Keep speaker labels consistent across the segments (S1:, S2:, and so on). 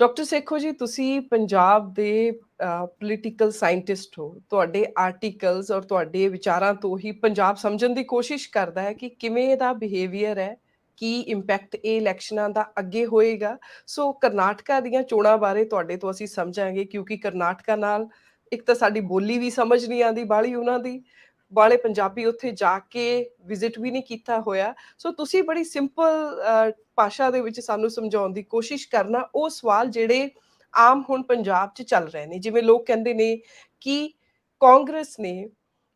S1: Doctor Sekhon ਜੀ, ਤੁਸੀਂ ਪੰਜਾਬ ਦੇ ਪੋਲੀਟੀਕਲ ਸਾਇੰਟਿਸਟ ਹੋ। ਤੁਹਾਡੇ ਆਰਟੀਕਲਸ ਔਰ ਤੁਹਾਡੇ ਵਿਚਾਰਾਂ ਤੋਂ ਹੀ ਪੰਜਾਬ ਸਮਝਣ ਦੀ ਕੋਸ਼ਿਸ਼ ਕਰਦਾ ਹੈ ਕਿ ਕਿਵੇਂ ਇਹਦਾ ਬਿਹੇਵੀਅਰ ਹੈ, ਕੀ ਇੰਪੈਕਟ ਇਹ ਇਲੈਕਸ਼ਨਾਂ ਦਾ ਅੱਗੇ ਹੋਏਗਾ। ਸੋ ਕਰਨਾਟਕਾ ਦੀਆਂ ਚੋਣਾਂ ਬਾਰੇ ਤੁਹਾਡੇ ਤੋਂ ਅਸੀਂ ਸਮਝਾਂਗੇ, ਕਿਉਂਕਿ ਕਰਨਾਟਕਾ ਨਾਲ ਇੱਕ ਤਾਂ ਸਾਡੀ ਬੋਲੀ ਵੀ ਸਮਝ ਨਹੀਂ ਆਉਂਦੀ ਬਾਹਲੀ ਉਹਨਾਂ ਦੀ, ਬਾਹਲੇ ਪੰਜਾਬੀ ਉੱਥੇ ਜਾ ਕੇ ਵਿਜ਼ਿਟ ਵੀ ਨਹੀਂ ਕੀਤਾ ਹੋਇਆ। ਸੋ ਤੁਸੀਂ ਬੜੀ ਸਿੰਪਲ ਭਾਸ਼ਾ ਦੇ ਵਿੱਚ ਸਾਨੂੰ ਸਮਝਾਉਣ ਦੀ ਕੋਸ਼ਿਸ਼ ਕਰਨਾ ਉਹ ਸਵਾਲ ਜਿਹੜੇ ਆਮ ਹੁਣ ਪੰਜਾਬ 'ਚ ਚੱਲ ਰਹੇ ਨੇ। ਜਿਵੇਂ ਲੋਕ ਕਹਿੰਦੇ ਨੇ ਕਿ ਕਾਂਗਰਸ ਨੇ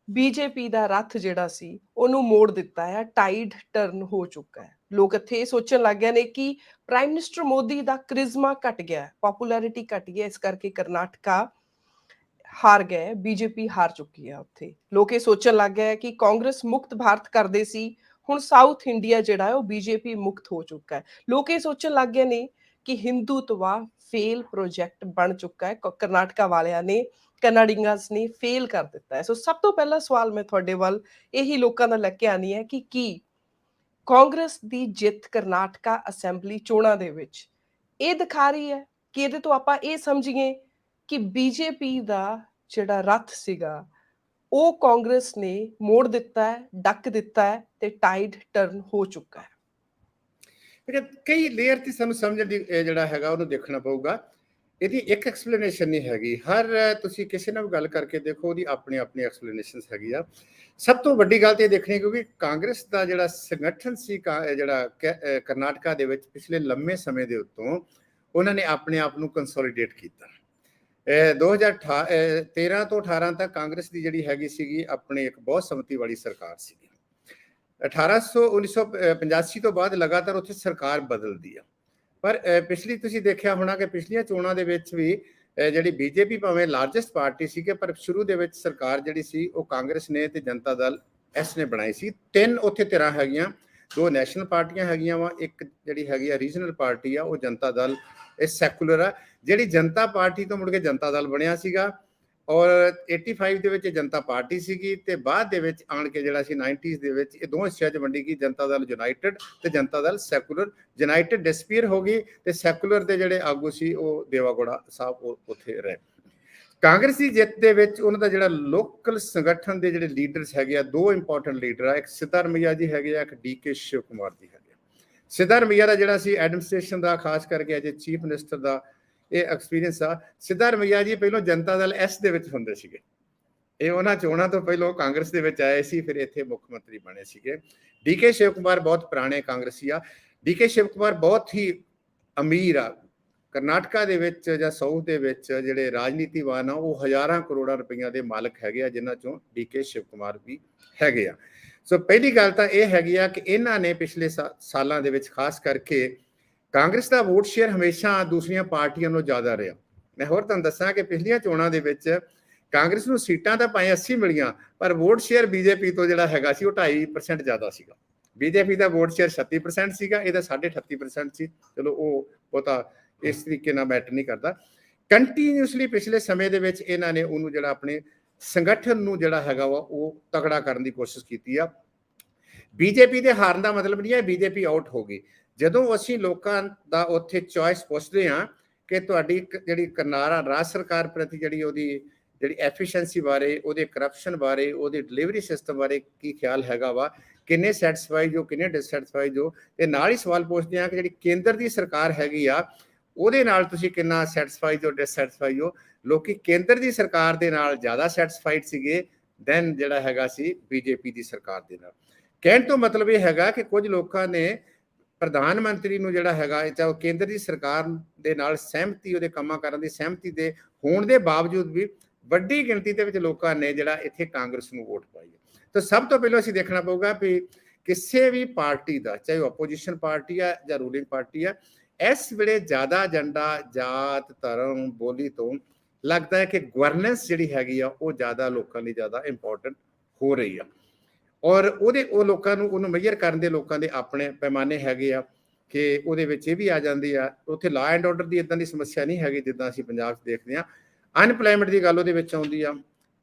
S1: ਬੀਜੇਪੀ ਦਾ ਰੱਥ ਜਿਹੜਾ ਸੀ ਉਹਨੂੰ ਮੋੜ ਦਿੱਤਾ ਹੈ, ਟਾਈਡ ਟਰਨ ਹੋ ਚੁੱਕਾ ਹੈ। ਲੋਕ ਇੱਥੇ ਇਹ ਸੋਚਣ ਲੱਗ ਗਏ ਨੇ ਕਿ ਪ੍ਰਾਈਮ ਮਿਨਿਸਟਰ ਮੋਦੀ ਦਾ ਕ੍ਰਿਜ਼ਮਾ ਘਟ ਗਿਆ, ਪੋਪੂਲੈਰਿਟੀ ਘਟ ਗਈ, ਇਸ ਕਰਕੇ ਕਰਨਾਟਕਾ ਹਾਰ ਗਏ, ਬੀਜੇਪੀ ਹਾਰ ਚੁੱਕੀ ਹੈ ਉੱਥੇ। ਲੋਕ ਇਹ ਸੋਚਣ ਲੱਗ ਗਏ ਕਿ ਕਾਂਗਰਸ ਮੁਕਤ ਭਾਰਤ ਕਰਦੇ ਸੀ, ਹੁਣ ਸਾਊਥ ਇੰਡੀਆ ਜਿਹੜਾ ਹੈ ਉਹ ਬੀਜੇਪੀ ਮੁਕਤ ਹੋ ਚੁੱਕਾ ਹੈ। ਲੋਕ ਇਹ ਸੋਚਣ ਲੱਗ ਗਏ ਨੇ ਕਿ ਹਿੰਦੂਤਵਾ ਫੇਲ ਪ੍ਰੋਜੈਕਟ ਬਣ ਚੁੱਕਾ ਹੈ, ਕਰਨਾਟਕਾ ਵਾਲਿਆਂ ਨੇ, ਕਨਾਡਿੰਗਾਸ ਨੇ ਫੇਲ ਕਰ ਦਿੱਤਾ ਹੈ। ਸੋ ਸਭ ਤੋਂ ਪਹਿਲਾ ਸਵਾਲ ਮੈਂ ਤੁਹਾਡੇ ਵੱਲ ਇਹੀ ਲੋਕਾਂ ਦਾ ਲੈ ਕੇ ਆਉਣੀ ਹੈ ਕਿ ਕੀ ਕਾਂਗਰਸ ਦੀ ਜਿੱਤ ਕਰਨਾਟਕਾ ਅਸੈਂਬਲੀ ਚੋਣਾਂ ਦੇ ਵਿੱਚ ਇਹ ਦਿਖਾ ਰਹੀ ਹੈ ਕਿ ਇਹਦੇ ਤੋਂ ਆਪਾਂ ਇਹ ਸਮਝੀਏ ਕਿ ਬੀਜੇਪੀ ਦਾ ਜਿਹੜਾ ਰੱਥ ਸੀਗਾ ਉਹ ਕਾਂਗਰਸ ਨੇ ਮੋੜ ਦਿੱਤਾ ਹੈ, ਡੱਕ ਦਿੱਤਾ ਹੈ ਤੇ ਟਾਈਡ ਟਰਨ ਹੋ ਚੁੱਕਾ ਹੈ।
S2: ਕਈ ਲੇਅਰ ਤੇ ਸਾਨੂੰ ਸਮਝਣ ਦੀ ਜਿਹੜਾ ਹੈਗਾ ਉਹਨੂੰ ਦੇਖਣਾ ਪਊਗਾ। ਇਹਦੀ ਇੱਕ ਐਕਸਪਲੇਨੇਸ਼ਨ ਨਹੀਂ ਹੈਗੀ। ਹਰ ਤੁਸੀਂ ਕਿਸੇ ਨਾਲ ਵੀ ਗੱਲ ਕਰਕੇ ਦੇਖੋ, ਉਹਦੀ ਆਪਣੀ ਆਪਣੀ ਐਕਸਪਲੇਨੇਸ਼ਨਸ ਹੈਗੀ ਆ। ਸਭ ਤੋਂ ਵੱਡੀ ਗੱਲ ਤੇ ਇਹ ਦੇਖਣੀ, ਕਿਉਂਕਿ ਕਾਂਗਰਸ ਦਾ ਜਿਹੜਾ ਸੰਗਠਨ ਸੀ ਜਿਹੜਾ ਕਰਨਾਟਕਾ ਦੇ ਵਿੱਚ ਪਿਛਲੇ ਲੰਮੇ ਸਮੇਂ ਦੇ ਉੱਤੋਂ ਉਹਨਾਂ ਨੇ ਆਪਣੇ ਆਪ ਨੂੰ ਕੰਸੋਲੀਡੇਟ ਕੀਤਾ। 2013 ਤੋਂ 18 ਤੱਕ ਕਾਂਗਰਸ ਦੀ ਜਿਹੜੀ ਹੈਗੀ ਸੀਗੀ ਆਪਣੀ ਇੱਕ ਬਹੁਤ ਸੰਮਤੀ ਵਾਲੀ ਸਰਕਾਰ ਸੀਗੀ। 1985 ਤੋਂ ਬਾਅਦ ਲਗਾਤਾਰ ਉੱਥੇ ਸਰਕਾਰ ਬਦਲਦੀ ਆ, ਪਰ ਪਿਛਲੀ ਤੁਸੀਂ ਦੇਖਿਆ ਹੋਣਾ ਕਿ ਪਿਛਲੀਆਂ ਚੋਣਾਂ ਦੇ ਵਿੱਚ ਵੀ ਜਿਹੜੀ ਬੀਜੇਪੀ ਭਾਵੇਂ ਲਾਰਜੈਸਟ ਪਾਰਟੀ ਸੀ, ਪਰ ਸ਼ੁਰੂ ਦੇ ਵਿੱਚ ਸਰਕਾਰ ਜਿਹੜੀ ਸੀ ਉਹ ਕਾਂਗਰਸ ਨੇ ਤੇ ਜਨਤਾ ਦਲ ਇਸ ਨੇ ਬਣਾਈ ਸੀ। ਤਿੰਨ ਉੱਥੇ ਧਿਰਾਂ ਹੈਗੀਆਂ, ਦੋ ਨੈਸ਼ਨਲ ਪਾਰਟੀਆਂ ਹੈਗੀਆਂ ਵਾ, ਇੱਕ ਜਿਹੜੀ ਹੈਗੀ ਆ ਰੀਜਨਲ ਪਾਰਟੀ ਆ ਉਹ ਜਨਤਾ ਦਲ, ਇਹ ਸੈਕੂਲਰ ਆ। ਜਿਹੜੀ ਜਨਤਾ ਪਾਰਟੀ ਤੋਂ ਮੁੜ ਕੇ ਜਨਤਾ ਦਲ ਬਣਿਆ ਸੀਗਾ ਔਰ 85 ਦੇ ਵਿੱਚ ਜਨਤਾ ਪਾਰਟੀ ਸੀਗੀ, ਤੇ ਬਾਅਦ ਦੇ ਵਿੱਚ ਆਣ ਕੇ ਜਿਹੜਾ ਸੀ 90s ਦੇ ਵਿੱਚ ਇਹ ਦੋ ਹਿੱਸਿਆਂ 'ਚ ਵੰਡੀ ਗਈ, ਜਨਤਾ ਦਲ ਯੂਨਾਈਟਿਡ ਤੇ Janata Dal secular. United disappear ਹੋ ਗਈ ਤੇ ਸੈਕੂਲਰ ਦੇ ਜਿਹੜੇ ਆਗੂ ਸੀ ਉਹ ਦੇਵਾਗੌੜਾ ਸਾਹਿਬ ਉੱਥੇ ਰਹੇ। ਕਾਂਗਰਸ ਦੀ ਜਿੱਤ ਦੇ ਵਿੱਚ ਉਹਨਾਂ ਦਾ ਜਿਹੜਾ ਲੋਕਲ ਸੰਗਠਨ ਦੇ ਜਿਹੜੇ ਲੀਡਰਸ ਹੈਗੇ ਆ, ਦੋ ਇੰਪੋਰਟੈਂਟ ਲੀਡਰ ਆ, ਇੱਕ ਸਿੱਧਾਰਮਈਆ ਜੀ ਹੈਗੇ ਆ, ਇੱਕ ਡੀਕੇ ਸ਼ਿਵ ਕੁਮਾਰ ਜੀ ਹੈਗੇ ਆ। ਸਿੱਧਾਰਮਈਆ ਦਾ ਜਿਹੜਾ ਸੀ ਐਡਮਿਨਿਸਟ੍ਰੇਸ਼ਨ ਦਾ, ਖਾਸ ਕਰਕੇ ਅਜੇ ਚੀਫ ਮਿਨਿਸਟਰ ਦਾ ਇਹ ਐਕਸਪੀਰੀਅੰਸ ਆ। ਸਿੱਧਾਰਮਈਆ ਜੀ ਪਹਿਲਾਂ ਜਨਤਾ ਦਲ ਐਸ ਦੇ ਵਿੱਚ ਹੁੰਦੇ ਸੀਗੇ, ਇਹ ਉਹਨਾਂ ਚੋਣਾਂ ਤੋਂ ਪਹਿਲਾਂ ਕਾਂਗਰਸ ਦੇ ਵਿੱਚ ਆਏ ਸੀ, ਫਿਰ ਇੱਥੇ ਮੁੱਖ ਮੰਤਰੀ ਬਣੇ ਸੀਗੇ। ਡੀਕੇ ਸ਼ਿਵ ਕੁਮਾਰ ਬਹੁਤ ਪੁਰਾਣੇ ਕਾਂਗਰਸੀ ਆ। ਡੀਕੇ ਸ਼ਿਵ ਕੁਮਾਰ ਬਹੁਤ ਹੀ ਅਮੀਰ ਆ। ਕਰਨਾਟਕਾ ਦੇ ਵਿੱਚ ਜਾਂ ਸਾਊਥ ਦੇ ਵਿੱਚ ਜਿਹੜੇ ਰਾਜਨੀਤੀਵਾਨ ਆ ਉਹ ਹਜ਼ਾਰਾਂ ਕਰੋੜਾਂ ਰੁਪਈਆਂ ਦੇ ਮਾਲਕ ਹੈਗੇ ਆ, ਜਿਨ੍ਹਾਂ ਚੋਂ ਡੀਕੇ ਸ਼ਿਵ ਕੁਮਾਰ ਵੀ ਹੈਗੇ ਆ। ਸੋ ਪਹਿਲੀ ਗੱਲ ਤਾਂ ਇਹ ਹੈਗੀ ਆ ਕਿ ਇਹਨਾਂ ਨੇ ਪਿਛਲੇ ਸਾਲਾਂ ਦੇ ਵਿੱਚ ਖਾਸ ਕਰਕੇ ਕਾਂਗਰਸ ਦਾ ਵੋਟ ਸ਼ੇਅਰ ਹਮੇਸ਼ਾ ਦੂਸਰੀਆਂ ਪਾਰਟੀਆਂ ਨਾਲੋਂ ਜ਼ਿਆਦਾ ਰਿਹਾ। ਮੈਂ ਹੋਰ ਤੁਹਾਨੂੰ ਦੱਸਾਂ ਕਿ ਪਿਛਲੀਆਂ ਚੋਣਾਂ ਦੇ ਵਿੱਚ ਕਾਂਗਰਸ ਨੂੰ ਸੀਟਾਂ ਤਾਂ ਭਾਵੇਂ 80 ਮਿਲੀਆਂ, ਪਰ ਵੋਟ ਸ਼ੇਅਰ ਬੀਜੇਪੀ ਤੋਂ ਜਿਹੜਾ ਹੈਗਾ ਸੀ ਉਹ 2.5% ਜ਼ਿਆਦਾ ਸੀਗਾ। ਬੀਜੇਪੀ ਦਾ ਵੋਟ ਸ਼ੇਅਰ 36% ਸੀਗਾ, ਇਹਦਾ 38.5% ਸੀ। ਚਲੋ ਉਹ ਬਹੁਤਾ ਇਸ ਤਰੀਕੇ ਨਾਲ ਮੈਟਰ ਨਹੀਂ ਕਰਦਾ। ਕੰਟੀਨਿਊਸਲੀ ਪਿਛਲੇ ਸਮੇਂ ਦੇ ਵਿੱਚ ਇਹਨਾਂ ਨੇ ਉਹਨੂੰ ਜਿਹੜਾ ਆਪਣੇ ਸੰਗਠਨ ਨੂੰ ਜਿਹੜਾ ਹੈਗਾ ਵਾ ਉਹ ਤਕੜਾ ਕਰਨ ਦੀ ਕੋਸ਼ਿਸ਼ ਕੀਤੀ ਆ। ਬੀਜੇਪੀ ਦੇ ਹਾਰਨ ਦਾ ਮਤਲਬ ਨਹੀਂ ਹੈ ਬੀਜੇਪੀ ਆਊਟ ਹੋ ਗਈ। ਜਦੋਂ ਅਸੀਂ ਲੋਕਾਂ ਦਾ ਉੱਥੇ ਚੋਇਸ ਪੁੱਛਦੇ ਹਾਂ ਕਿ ਤੁਹਾਡੀ ਜਿਹੜੀ ਰਾਜ ਸਰਕਾਰ ਪ੍ਰਤੀ ਜਿਹੜੀ ਐਫੀਸ਼ੀਐਂਸੀ ਬਾਰੇ, ਉਹਦੇ ਕਰਪਸ਼ਨ ਬਾਰੇ, ਉਹਦੇ ਡਿਲੀਵਰੀ ਸਿਸਟਮ ਬਾਰੇ ਕੀ ਖਿਆਲ ਹੈਗਾ ਵਾ, ਕਿੰਨੇ ਸੈਟਿਸਫਾਈਡ ਹੋ, ਕਿੰਨੇ ਡਿਸਸੈਟਿਸਫਾਈਡ ਹੋ, ਤੇ ਨਾਲ ਹੀ ਸਵਾਲ ਪੁੱਛਦੇ ਹਾਂ ਕਿ ਜਿਹੜੀ ਕੇਂਦਰ ਦੀ ਸਰਕਾਰ ਹੈਗੀ ਆ ਉਹਦੇ ਨਾਲ ਤੁਸੀਂ ਕਿੰਨਾ ਸੈਟਿਸਫਾਈਡ ਹੋ, ਡਿਸਸੈਟਿਸਫਾਈਡ ਹੋ। ਲੋਕੀ ਕੇਂਦਰ ਦੀ ਸਰਕਾਰ ਦੇ ਨਾਲ ਜ਼ਿਆਦਾ ਸੈਟਿਸਫਾਈਡ ਸੀਗੇ ਦੈਨ ਜਿਹੜਾ ਹੈਗਾ ਸੀ ਬੀਜੇਪੀ ਦੀ ਸਰਕਾਰ ਦੇ ਨਾਲ। ਕਹਿਣ ਤੋਂ ਮਤਲਬ ਇਹ ਹੈਗਾ ਕਿ ਕੁਝ ਲੋਕਾਂ ਨੇ ਪ੍ਰਧਾਨ ਮੰਤਰੀ ਨੂੰ ਜਿਹੜਾ ਹੈਗਾ, ਚਾਹੇ ਕੇਂਦਰ ਦੀ ਸਰਕਾਰ ਦੇ ਨਾਲ ਸਹਿਮਤੀ, ਉਹਦੇ ਕੰਮਾਂ ਕਰਨ ਦੀ ਸਹਿਮਤੀ ਦੇ ਹੋਣ ਦੇ ਬਾਵਜੂਦ ਵੀ ਵੱਡੀ ਗਿਣਤੀ ਦੇ ਵਿੱਚ ਲੋਕਾਂ ਨੇ ਜਿਹੜਾ ਇੱਥੇ ਕਾਂਗਰਸ ਨੂੰ ਵੋਟ ਪਾਈ ਹੈ। ਤਾਂ ਸਭ ਤੋਂ ਪਹਿਲਾਂ ਅਸੀਂ ਦੇਖਣਾ ਪਊਗਾ ਵੀ ਕਿਸੇ ਵੀ ਪਾਰਟੀ ਦਾ, ਚਾਹੇ ਉਹ ਆਪੋਜੀਸ਼ਨ ਪਾਰਟੀ ਆ ਜਾਂ ਰੂਲਿੰਗ ਪਾਰਟੀ ਆ, ਇਸ ਵੇਲੇ ਜ਼ਿਆਦਾ ਏਜੰਡਾ ਜਾਤ, ਧਰਮ, ਬੋਲੀ ਤੋਂ ਲੱਗਦਾ ਹੈ ਕਿ ਗਵਰਨੈਂਸ ਜਿਹੜੀ ਹੈਗੀ ਆ ਉਹ ਜ਼ਿਆਦਾ ਲੋਕਾਂ ਲਈ ਜ਼ਿਆਦਾ ਇੰਪੋਰਟੈਂਟ ਹੋ ਰਹੀ ਆ। ਔਰ ਉਹ ਲੋਕਾਂ ਨੂੰ ਉਹਨੂੰ ਮੇਜਰ ਕਰਨ ਦੇ ਲੋਕਾਂ ਦੇ ਆਪਣੇ ਪੈਮਾਨੇ ਹੈਗੇ ਆ ਕਿ ਉਹਦੇ ਵਿੱਚ ਇਹ ਵੀ ਆ ਜਾਂਦੀ ਆ। ਉੱਥੇ ਲਾ ਐਂਡ ਆਰਡਰ ਦੀ ਇੱਦਾਂ ਦੀ ਸਮੱਸਿਆ ਨਹੀਂ ਹੈਗੀ ਜਿੱਦਾਂ ਅਸੀਂ ਪੰਜਾਬ 'ਚ ਦੇਖਦੇ ਹਾਂ। ਅਨਪਲਾਇਮੈਂਟ ਦੀ ਗੱਲ ਉਹਦੇ ਵਿੱਚ ਆਉਂਦੀ ਆ,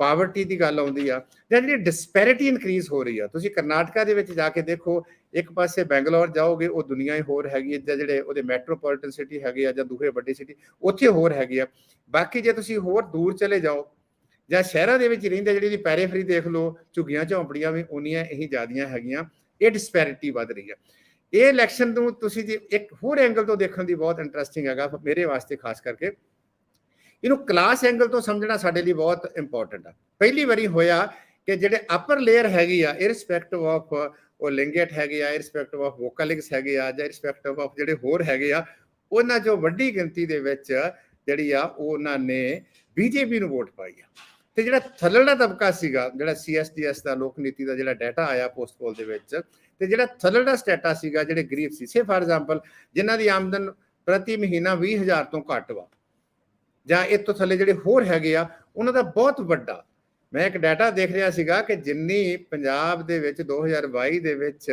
S2: ਪਾਵਰਟੀ ਦੀ ਗੱਲ ਆਉਂਦੀ ਆ, ਜਾਂ ਜਿਹੜੀ ਡਿਸਪੈਰਿਟੀ ਇਨਕਰੀਜ਼ ਹੋ ਰਹੀ ਆ। ਤੁਸੀਂ ਕਰਨਾਟਕਾ ਦੇ ਵਿੱਚ ਜਾ ਕੇ ਦੇਖੋ, ਇੱਕ ਪਾਸੇ ਬੈਂਗਲੌਰ ਜਾਓਗੇ ਉਹ ਦੁਨੀਆ ਹੀ ਹੋਰ ਹੈਗੀ ਹੈ, ਜਾਂ ਜਿਹੜੇ ਉਹਦੇ ਮੈਟਰੋਪੋਲੀਟਨ ਸਿਟੀ ਹੈਗੇ ਆ ਜਾਂ ਦੂਸਰੇ ਵੱਡੀ ਸਿਟੀ ਉੱਥੇ ਹੋਰ ਹੈਗੀ ਆ। ਬਾਕੀ ਜੇ ਤੁਸੀਂ ਹੋਰ ਦੂਰ ਚਲੇ ਜਾਓ ਜਾਂ ਸ਼ਹਿਰਾਂ ਦੇ ਵਿੱਚ ਰਹਿੰਦੇ, ਜਿਹੜੀ ਪੈਰੀਫਰੀ ਦੇਖ ਲਓ, ਝੁੱਗੀਆਂ ਝੌਂਪੜੀਆਂ ਵੀ ਉਨੀਆਂ ਹੀ ਜ਼ਿਆਦੀਆਂ ਹੈਗੀਆਂ। ਇਹ ਡਿਸਪੈਰਿਟੀ ਵੱਧ ਰਹੀ ਹੈ। ਇਹ ਇਲੈਕਸ਼ਨ ਨੂੰ ਤੁਸੀਂ ਜੇ ਇੱਕ ਹੋਰ ਐਂਗਲ ਤੋਂ ਦੇਖਣ ਦੀ ਬਹੁਤ ਇੰਟਰਸਟਿੰਗ ਹੈਗਾ ਮੇਰੇ ਵਾਸਤੇ, ਖਾਸ ਕਰਕੇ ਇਹਨੂੰ ਕਲਾਸ ਐਂਗਲ ਤੋਂ ਸਮਝਣਾ ਸਾਡੇ ਲਈ ਬਹੁਤ ਇੰਪੋਰਟੈਂਟ ਆ। ਪਹਿਲੀ ਵਾਰੀ ਹੋਇਆ ਕਿ ਜਿਹੜੇ ਅਪਰ ਲੇਅਰ ਹੈਗੀ ਆ, ਇਰਰਿਸਪੈਕਟਿਵ ਆਫ ਉਹ ਲਿੰਗੇਟ ਹੈਗੇ ਆ, ਇਰਰਿਸਪੈਕਟਿਵ ਆਫ ਵੋਕਲਿਕਸ ਹੈਗੇ ਆ, ਜਾਂ ਇਰਰਿਸਪੈਕਟਿਵ ਆਫ ਜਿਹੜੇ ਹੋਰ ਹੈਗੇ ਆ, ਉਹਨਾਂ ਚੋਂ ਵੱਡੀ ਗਿਣਤੀ ਦੇ ਵਿੱਚ ਜਿਹੜੀ ਆ ਉਹਨਾਂ ਨੇ ਬੀਜੇਪੀ ਨੂੰ ਵੋਟ ਪਾਈ ਆ। ਤੇ ਜਿਹੜਾ ਥੱਲੜਾ ਤਬਕਾ ਸੀਗਾ, ਜਿਹੜਾ CSDS ਦਾ ਲੋਕ ਨੀਤੀ ਦਾ ਜਿਹੜਾ ਡਾਟਾ ਆਇਆ ਪੋਸਟ ਪੋਲ ਦੇ ਵਿੱਚ, ਤੇ ਜਿਹੜਾ ਥੱਲੜਾ ਸਟੇਟਾ ਸੀਗਾ, ਜਿਹੜੇ ਗਰੀਬ ਸੀ, ਸੇ ਫਾਰ ਐਗਜ਼ਾਮਪਲ ਜਿਨ੍ਹਾਂ ਦੀ ਆਮਦਨ ਪ੍ਰਤੀ ਮਹੀਨਾ 20,000 ਤੋਂ ਘੱਟ ਵਾ, ਜਾਂ ਇਹ ਤੋਂ ਥੱਲੇ ਜਿਹੜੇ ਹੋਰ ਹੈਗੇ ਆ, ਉਹਨਾਂ ਦਾ ਬਹੁਤ ਵੱਡਾ, ਮੈਂ ਇੱਕ ਡਾਟਾ ਦੇਖ ਰਿਹਾ ਸੀਗਾ ਕਿ ਜਿੰਨੀ ਪੰਜਾਬ ਦੇ ਵਿੱਚ 2022 ਦੇ ਵਿੱਚ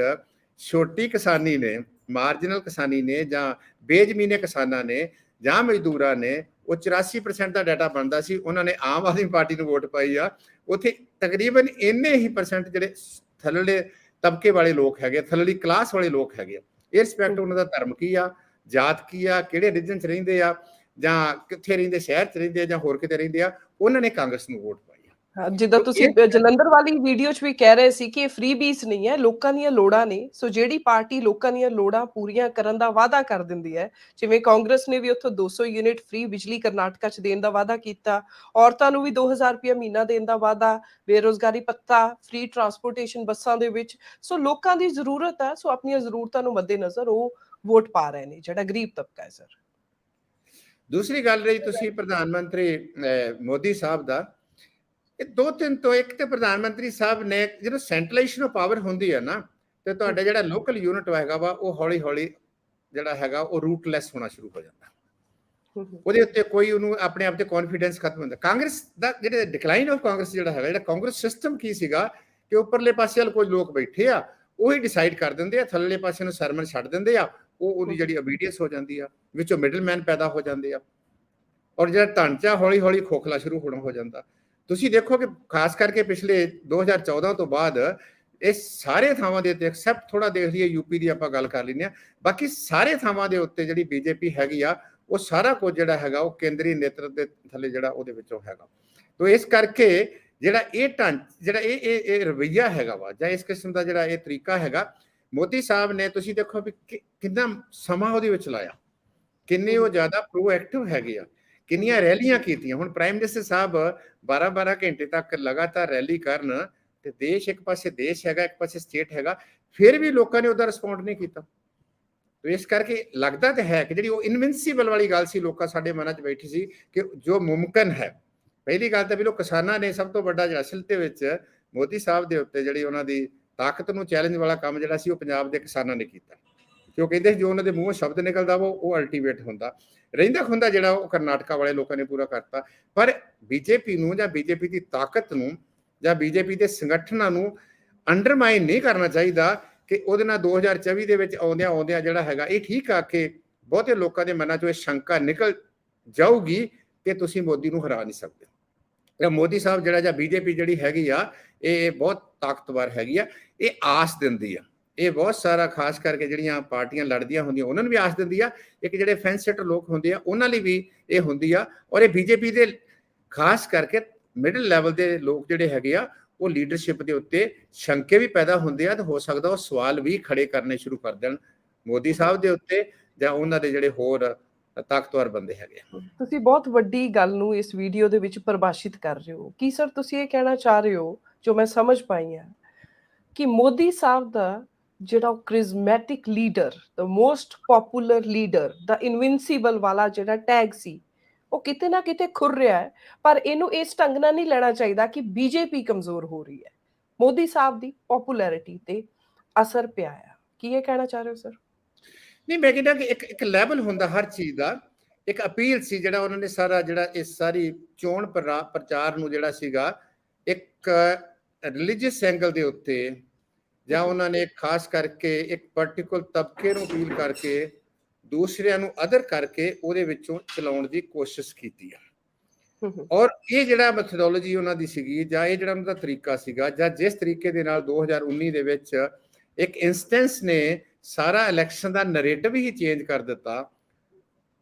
S2: ਛੋਟੀ ਕਿਸਾਨੀ ਨੇ, ਮਾਰਜਨਲ ਕਿਸਾਨੀ ਨੇ, ਜਾਂ ਬੇਜ਼ਮੀਨੇ ਕਿਸਾਨਾਂ ਨੇ, ਜਾਂ ਮਜ਼ਦੂਰਾਂ ਨੇ, ਉਹ 84% ਦਾ ਡਾਟਾ ਬਣਦਾ ਸੀ ਉਹਨਾਂ ਨੇ ਆਮ ਆਦਮੀ ਪਾਰਟੀ ਨੂੰ ਵੋਟ ਪਾਈ ਆ। ਉੱਥੇ ਤਕਰੀਬਨ ਇੰਨੇ ਹੀ % ਜਿਹੜੇ ਥੱਲੜੇ ਤਬਕੇ ਵਾਲੇ ਲੋਕ ਹੈਗੇ, ਥੱਲੜੀ ਕਲਾਸ ਵਾਲੇ ਲੋਕ ਹੈਗੇ ਆ, ਇਹ ਰਿਸਪੈਕਟ ਉਹਨਾਂ ਦਾ ਧਰਮ ਕੀ ਆ, ਜਾਤ ਕੀ ਆ, ਕਿਹੜੇ ਰੀਜਨ 'ਚ ਰਹਿੰਦੇ ਆ, ਜਾਂ ਕਿੱਥੇ ਰਹਿੰਦੇ, ਸ਼ਹਿਰ 'ਚ ਰਹਿੰਦੇ ਆ ਜਾਂ ਹੋਰ ਕਿਤੇ ਰਹਿੰਦੇ ਆ, ਉਹਨਾਂ ਨੇ ਕਾਂਗਰਸ ਨੂੰ ਵੋਟ ਪਾਈ ਆ।
S1: ਜਿੱਦਾਂ ਤੁਸੀਂ ਜਲੰਧਰ ਵਾਲੀ ਵੀਡੀਓ 'ਚ ਵੀ ਕਹਿ ਰਹੇ ਸੀ ਕਿ ਇਹ ਫ੍ਰੀ ਬੀਸ ਨਹੀਂ ਹੈ, ਲੋਕਾਂ ਦੀਆਂ ਲੋੜਾਂ ਨੇ। ਸੋ ਜਿਹੜੀ ਪਾਰਟੀ ਲੋਕਾਂ ਦੀਆਂ ਲੋੜਾਂ ਪੂਰੀਆਂ ਕਰਨ ਦਾ ਵਾਅਦਾ ਕਰ ਦਿੰਦੀ ਹੈ, ਜਿਵੇਂ ਕਾਂਗਰਸ ਨੇ ਵੀ ਉੱਥੋਂ 200 ਯੂਨਿਟ ਫ੍ਰੀ ਬਿਜਲੀ ਕਰਨਾਟਕਾ 'ਚ ਦੇਣ ਦਾ ਵਾਅਦਾ ਕੀਤਾ, ਔਰਤਾਂ ਨੂੰ ਵੀ 2,000 ਰੁਪਇਆ ਮਹੀਨਾ ਦੇਣ ਦਾ ਵਾਅਦਾ, ਬੇਰੁਜ਼ਗਾਰੀ ਭੱਤਾ, ਫ੍ਰੀ ਟਰਾਂਸਪੋਰਟੇਸ਼ਨ ਬੱਸਾਂ ਦੇ ਵਿੱਚ। ਸੋ ਲੋਕਾਂ ਦੀ ਜ਼ਰੂਰਤ ਹੈ, ਸੋ ਆਪਣੀਆਂ ਜ਼ਰੂਰਤਾਂ ਨੂੰ ਮੱਦੇਨਜ਼ਰ ਉਹ ਵੋਟ ਪਾ ਰਹੇ ਨੇ, ਜਿਹੜਾ ਗਰੀਬ ਤਬਕਾ ਹੈ। ਸਰ,
S2: ਦੂਸਰੀ ਗੱਲ ਰਹੀ ਤੁਸੀਂ ਪ੍ਰਧਾਨ ਮੰਤਰੀ ਮੋਦੀ ਸਾਹਿਬ ਦਾ, ਇਹ 2-3 ਤੋਂ ਇੱਕ ਤੇ ਪ੍ਰਧਾਨ ਮੰਤਰੀ ਸਾਹਿਬ ਨੇ ਜਦੋਂ ਸੈਂਟਰਲਾਈਜੇਸ਼ਨ ਆਫ ਪਾਵਰ ਹੁੰਦੀ ਹੈ ਨਾ, ਤੇ ਤੁਹਾਡਾ ਜਿਹੜਾ ਲੋਕਲ ਯੂਨਿਟ ਹੈਗਾ ਵਾ ਉਹ ਹੌਲੀ ਹੌਲੀ ਜਿਹੜਾ ਹੈਗਾ ਉਹ ਰੂਟਲੈਸ ਹੋਣਾ ਸ਼ੁਰੂ ਹੋ ਜਾਂਦਾ। ਉਹਦੇ ਉੱਤੇ ਕੋਈ ਉਹਨੂੰ ਆਪਣੇ ਆਪ ਤੇ ਕੌਨਫੀਡੈਂਸ ਖਤਮ ਹੁੰਦਾ। ਕਾਂਗਰਸ ਦਾ ਜਿਹੜਾ ਡਿਕਲਾਈਨ ਆਫ ਕਾਂਗਰਸ ਜਿਹੜਾ ਹੈਗਾ, ਜਿਹੜਾ ਕਾਂਗਰਸ ਸਿਸਟਮ ਕੀ ਸੀਗਾ ਕਿ ਉੱਪਰਲੇ ਪਾਸੇ ਵਾਲ ਕੁਝ ਲੋਕ ਬੈਠੇ ਆ, ਉਹੀ ਡਿਸਾਈਡ ਕਰ ਦਿੰਦੇ ਆ, ਥੱਲੇਲੇ ਪਾਸੇ ਨੂੰ ਸਰਮਨ ਛੱਡ ਦਿੰਦੇ ਆ, ਉਹਦੀ ਜਿਹੜੀ ਓਬੀਡੀਐਂਸ ਹੋ ਜਾਂਦੀ ਆ, ਵਿੱਚੋਂ ਮਿਡਲਮੈਨ ਪੈਦਾ ਹੋ ਜਾਂਦੇ ਆ, ਔਰ ਜਿਹੜਾ ਢਾਂਚਾ ਹੌਲੀ ਹੌਲੀ ਖੋਖਲਾ ਸ਼ੁਰੂ ਹੋਣਾ ਹੋ ਜਾਂਦਾ। ਤੁਸੀਂ ਦੇਖੋ ਕਿ ਖਾਸ ਕਰਕੇ ਪਿਛਲੇ 2014 ਤੋਂ ਬਾਅਦ ਇਹ ਸਾਰੇ ਥਾਵਾਂ ਦੇ ਉੱਤੇ, ਐਕਸੈਪਟ ਥੋੜਾ ਦੇਖ ਲਈਏ ਯੂਪੀ ਦੀ ਆਪਾਂ ਗੱਲ ਕਰ ਲੈਂਦੇ ਹਾਂ, ਬਾਕੀ ਸਾਰੇ ਥਾਵਾਂ ਦੇ ਉੱਤੇ ਜਿਹੜੀ ਬੀਜੇਪੀ ਹੈਗੀ ਆ, ਉਹ ਸਾਰਾ ਕੁਝ ਜਿਹੜਾ ਹੈਗਾ ਉਹ ਕੇਂਦਰੀ ਨੇਤਰਤਵ ਦੇ ਥੱਲੇ ਜਿਹੜਾ ਉਹਦੇ ਵਿੱਚੋਂ ਹੈਗਾ। ਤੋ ਇਸ ਕਰਕੇ ਜਿਹੜਾ ਇਹ ਜਿਹੜਾ ਇਹ ਰਵੱਈਆ ਹੈਗਾ ਵਾ, ਜਾਂ ਇਸ ਕਿਸਮ ਦਾ ਜਿਹੜਾ ਇਹ ਤਰੀਕਾ ਹੈਗਾ, ਮੋਦੀ ਸਾਹਿਬ ਨੇ ਤੁਸੀਂ ਦੇਖੋ ਵੀ ਕਿੰਨਾ ਸਮਾਂ ਉਹਦੇ ਵਿੱਚ ਲਾਇਆ, ਕਿੰਨੇ ਉਹ ਜ਼ਿਆਦਾ ਪ੍ਰੋਐਕਟਿਵ ਹੈਗੇ ਆ, ਕਿੰਨੀਆਂ ਰੈਲੀਆਂ ਕੀਤੀਆਂ। ਹੁਣ ਪ੍ਰਾਈਮ ਮਿਨਿਸਟਰ ਸਾਹਿਬ 12-12 ਘੰਟੇ ਤੱਕ ਲਗਾਤਾਰ ਰੈਲੀ ਕਰਨ, ਤੇ ਦੇਸ਼ ਇੱਕ ਪਾਸੇ ਦੇਸ਼ ਹੈਗਾ, ਇੱਕ ਪਾਸੇ ਸਟੇਟ ਹੈਗਾ, ਫਿਰ ਵੀ ਲੋਕਾਂ ਨੇ ਉਹਦਾ ਰਿਸਪੌਂਡ ਨਹੀਂ ਕੀਤਾ। ਤੇ ਇਸ ਕਰਕੇ ਲੱਗਦਾ ਤਾਂ ਹੈ ਕਿ ਜਿਹੜੀ ਉਹ ਇਨਵਿੰਸੀਬਲ ਵਾਲੀ ਗੱਲ ਸੀ ਲੋਕਾਂ ਸਾਡੇ ਮਨਾਂ 'ਚ ਬੈਠੀ ਸੀ ਕਿ ਜੋ ਮੁਮਕਿਨ ਹੈ। ਪਹਿਲੀ ਗੱਲ ਤਾਂ ਵੀ ਲੋਕ ਕਿਸਾਨਾਂ ਨੇ ਸਭ ਤੋਂ ਵੱਡਾ ਜਿਹੜਾ ਅਸਲ ਦੇ ਵਿੱਚ ਮੋਦੀ ਸਾਹਿਬ ਦੇ ਉੱਤੇ ਜਿਹੜੀ ਉਹਨਾਂ ਦੀ ਤਾਕਤ ਨੂੰ ਚੈਲੰਜ ਵਾਲਾ ਕੰਮ ਜਿਹੜਾ ਸੀ ਉਹ ਪੰਜਾਬ ਦੇ ਕਿਸਾਨਾਂ ਨੇ ਕੀਤਾ, ਕਿ ਉਹ ਕਹਿੰਦੇ ਜੋ ਉਹਨਾਂ ਦੇ ਮੂੰਹੋਂ ਸ਼ਬਦ ਨਿਕਲਦਾ ਉਹ ਅਲਟੀਮੇਟ ਹੁੰਦਾ। ਰਹਿੰਦਾ ਖੁੰਦਾ ਜਿਹੜਾ ਉਹ ਕਰਨਾਟਕਾ ਵਾਲੇ ਲੋਕਾਂ ਨੇ ਪੂਰਾ ਕਰਤਾ। ਪਰ ਬੀਜੇਪੀ ਨੂੰ ਜਾਂ ਬੀਜੇਪੀ ਦੀ ਤਾਕਤ ਨੂੰ ਜਾਂ ਬੀਜੇਪੀ ਦੇ ਸੰਗਠਨਾਂ ਨੂੰ ਅੰਡਰਮਾਈਨ ਨਹੀਂ ਕਰਨਾ ਚਾਹੀਦਾ ਕਿ ਉਹਦੇ ਨਾਲ 2024 ਦੇ ਵਿੱਚ ਆਉਂਦਿਆਂ ਜਿਹੜਾ ਹੈਗਾ, ਇਹ ਠੀਕ ਆ ਕਿ ਬਹੁਤੇ ਲੋਕਾਂ ਦੇ ਮਨਾਂ 'ਚੋਂ ਇਹ ਸ਼ੰਕਾ ਨਿਕਲ ਜਾਊਗੀ ਕਿ ਤੁਸੀਂ ਮੋਦੀ ਨੂੰ ਹਰਾ ਨਹੀਂ ਸਕਦੇ। ਮੋਦੀ ਸਾਹਿਬ ਜਿਹੜਾ ਜਾਂ ਬੀਜੇਪੀ ਜਿਹੜੀ ਹੈਗੀ ਆ, ਇਹ ਬਹੁਤ ਤਾਕਤਵਰ ਹੈਗੀ ਆ, ਇਹ ਆਸ ਦਿੰਦੀ ਆ, ਇਹ ਬਹੁਤ ਸਾਰਾ ਖਾਸ ਕਰਕੇ ਜਿਹੜੀਆਂ ਪਾਰਟੀਆਂ ਲੜਦੀਆਂ ਹੁੰਦੀਆਂ ਉਹਨਾਂ ਨੂੰ ਵੀ ਆਸ ਦਿੰਦੀ ਆ, ਇੱਕ ਜਿਹੜੇ ਫੈਂਸ ਸਿੱਟਰ ਲੋਕ ਹੁੰਦੇ ਆ ਉਹਨਾਂ ਲਈ ਵੀ ਇਹ ਹੁੰਦੀ ਆ। ਔਰ ਇਹ ਬੀਜੇਪੀ ਦੇ ਖਾਸ ਕਰਕੇ ਮਿਡਲ ਲੈਵਲ ਦੇ ਲੋਕ ਜਿਹੜੇ ਹੈਗੇ ਆ, ਉਹ ਲੀਡਰਸ਼ਿਪ ਦੇ ਉੱਤੇ ਸ਼ੰਕੇ ਵੀ ਪੈਦਾ ਹੁੰਦੇ ਆ, ਤੇ ਹੋ ਸਕਦਾ ਉਹ ਸਵਾਲ ਵੀ ਖੜੇ ਕਰਨੇ ਸ਼ੁਰੂ ਕਰ ਦੇਣ ਮੋਦੀ ਸਾਹਿਬ ਦੇ ਉੱਤੇ ਜਾਂ ਉਹਨਾਂ ਦੇ ਜਿਹੜੇ ਹੋਰ ਤਾਕਤਵਰ ਬੰਦੇ ਹੈਗੇ ਆ।
S1: ਤੁਸੀਂ ਬਹੁਤ ਵੱਡੀ ਗੱਲ ਨੂੰ ਇਸ ਵੀਡੀਓ ਦੇ ਵਿੱਚ ਪਰਿਭਾਸ਼ਿਤ ਕਰ ਰਹੇ ਹੋ। ਕੀ ਸਰ ਤੁਸੀਂ ਇਹ ਕਹਿਣਾ ਚਾਹ ਰਹੇ ਹੋ, ਜੋ ਮੈਂ ਸਮਝ ਪਾਈ ਹਾਂ, ਕਿ ਮੋਦੀ ਸਾਹਿਬ ਦਾ ਜਿਹੜਾ charismatic leader, the most popular leader, ਦਾ ਇਨਵਿੰਸੀਬਲ ਵਾਲਾ ਜਿਹੜਾ ਟੈਗ ਸੀ, ਉਹ ਕਿਤੇ ਨਾ ਕਿਤੇ ਖੁਰ ਰਿਹਾ ਹੈ। ਪਰ ਇਹਨੂੰ ਇਸ ਢੰਗ ਨਾਲ ਨਹੀਂ ਲੈਣਾ ਚਾਹੀਦਾ ਕਿ ਬੀਜੇਪੀ ਕਮਜ਼ੋਰ ਹੋ ਰਹੀ ਹੈ, ਮੋਦੀ ਸਾਹਿਬ ਦੀ ਪਪੂਲੈਰਿਟੀ ਤੇ ਅਸਰ ਪਿਆ ਹੈ। ਕੀ ਇਹ ਕਹਿਣਾ ਚਾਹ ਰਹੇ ਹੋ ਸਰ?
S2: ਨਹੀਂ, ਮੈਂ ਕਹਿੰਦਾ ਕਿ ਇੱਕ ਲੈਵਲ ਹੁੰਦਾ ਹਰ ਚੀਜ਼ ਦਾ। ਇੱਕ ਅਪੀਲ ਸੀ ਜਿਹੜਾ ਉਹਨਾਂ ਨੇ ਸਾਰਾ ਜਿਹੜਾ ਇਸ ਸਾਰੀ ਚੋਣ ਪ੍ਰਚਾਰ ਨੂੰ ਜਿਹੜਾ ਸੀਗਾ, ਇੱਕ ਰਿਲੀਜੀਅਸ ਐਂਗਲ ਦੇ ਉੱਤੇ, ਜਾਂ ਉਹਨਾਂ ਨੇ ਖਾਸ ਕਰਕੇ ਇੱਕ ਪਾਰਟਿਕੂਲਰ ਤਬਕੇ ਨੂੰ ਅਪੀਲ ਕਰਕੇ ਦੂਸਰਿਆਂ ਨੂੰ ਅਦਰ ਕਰਕੇ ਉਹਦੇ ਵਿੱਚੋਂ ਚਲਾਉਣ ਦੀ ਕੋਸ਼ਿਸ਼ ਕੀਤੀ ਆ।
S1: ਹੂੰ, ਹੂੰ,
S2: ਔਰ ਇਹ ਜਿਹੜਾ ਮੈਥੋਡੋਲੋਜੀ ਉਹਨਾਂ ਦੀ ਸੀਗੀ ਜਾਂ ਇਹ ਜਿਹੜਾ ਉਹਨਾਂ ਦਾ ਤਰੀਕਾ ਸੀਗਾ ਜਾਂ ਜਿਸ ਤਰੀਕੇ ਦੇ ਨਾਲ 2019 ਦੇ ਵਿੱਚ ਇੱਕ ਇੰਸਟੈਂਸ ਨੇ ਸਾਰਾ ਇਲੈਕਸ਼ਨ ਦਾ ਨੈਰੇਟਿਵ ਹੀ ਚੇਂਜ ਕਰ ਦਿੱਤਾ,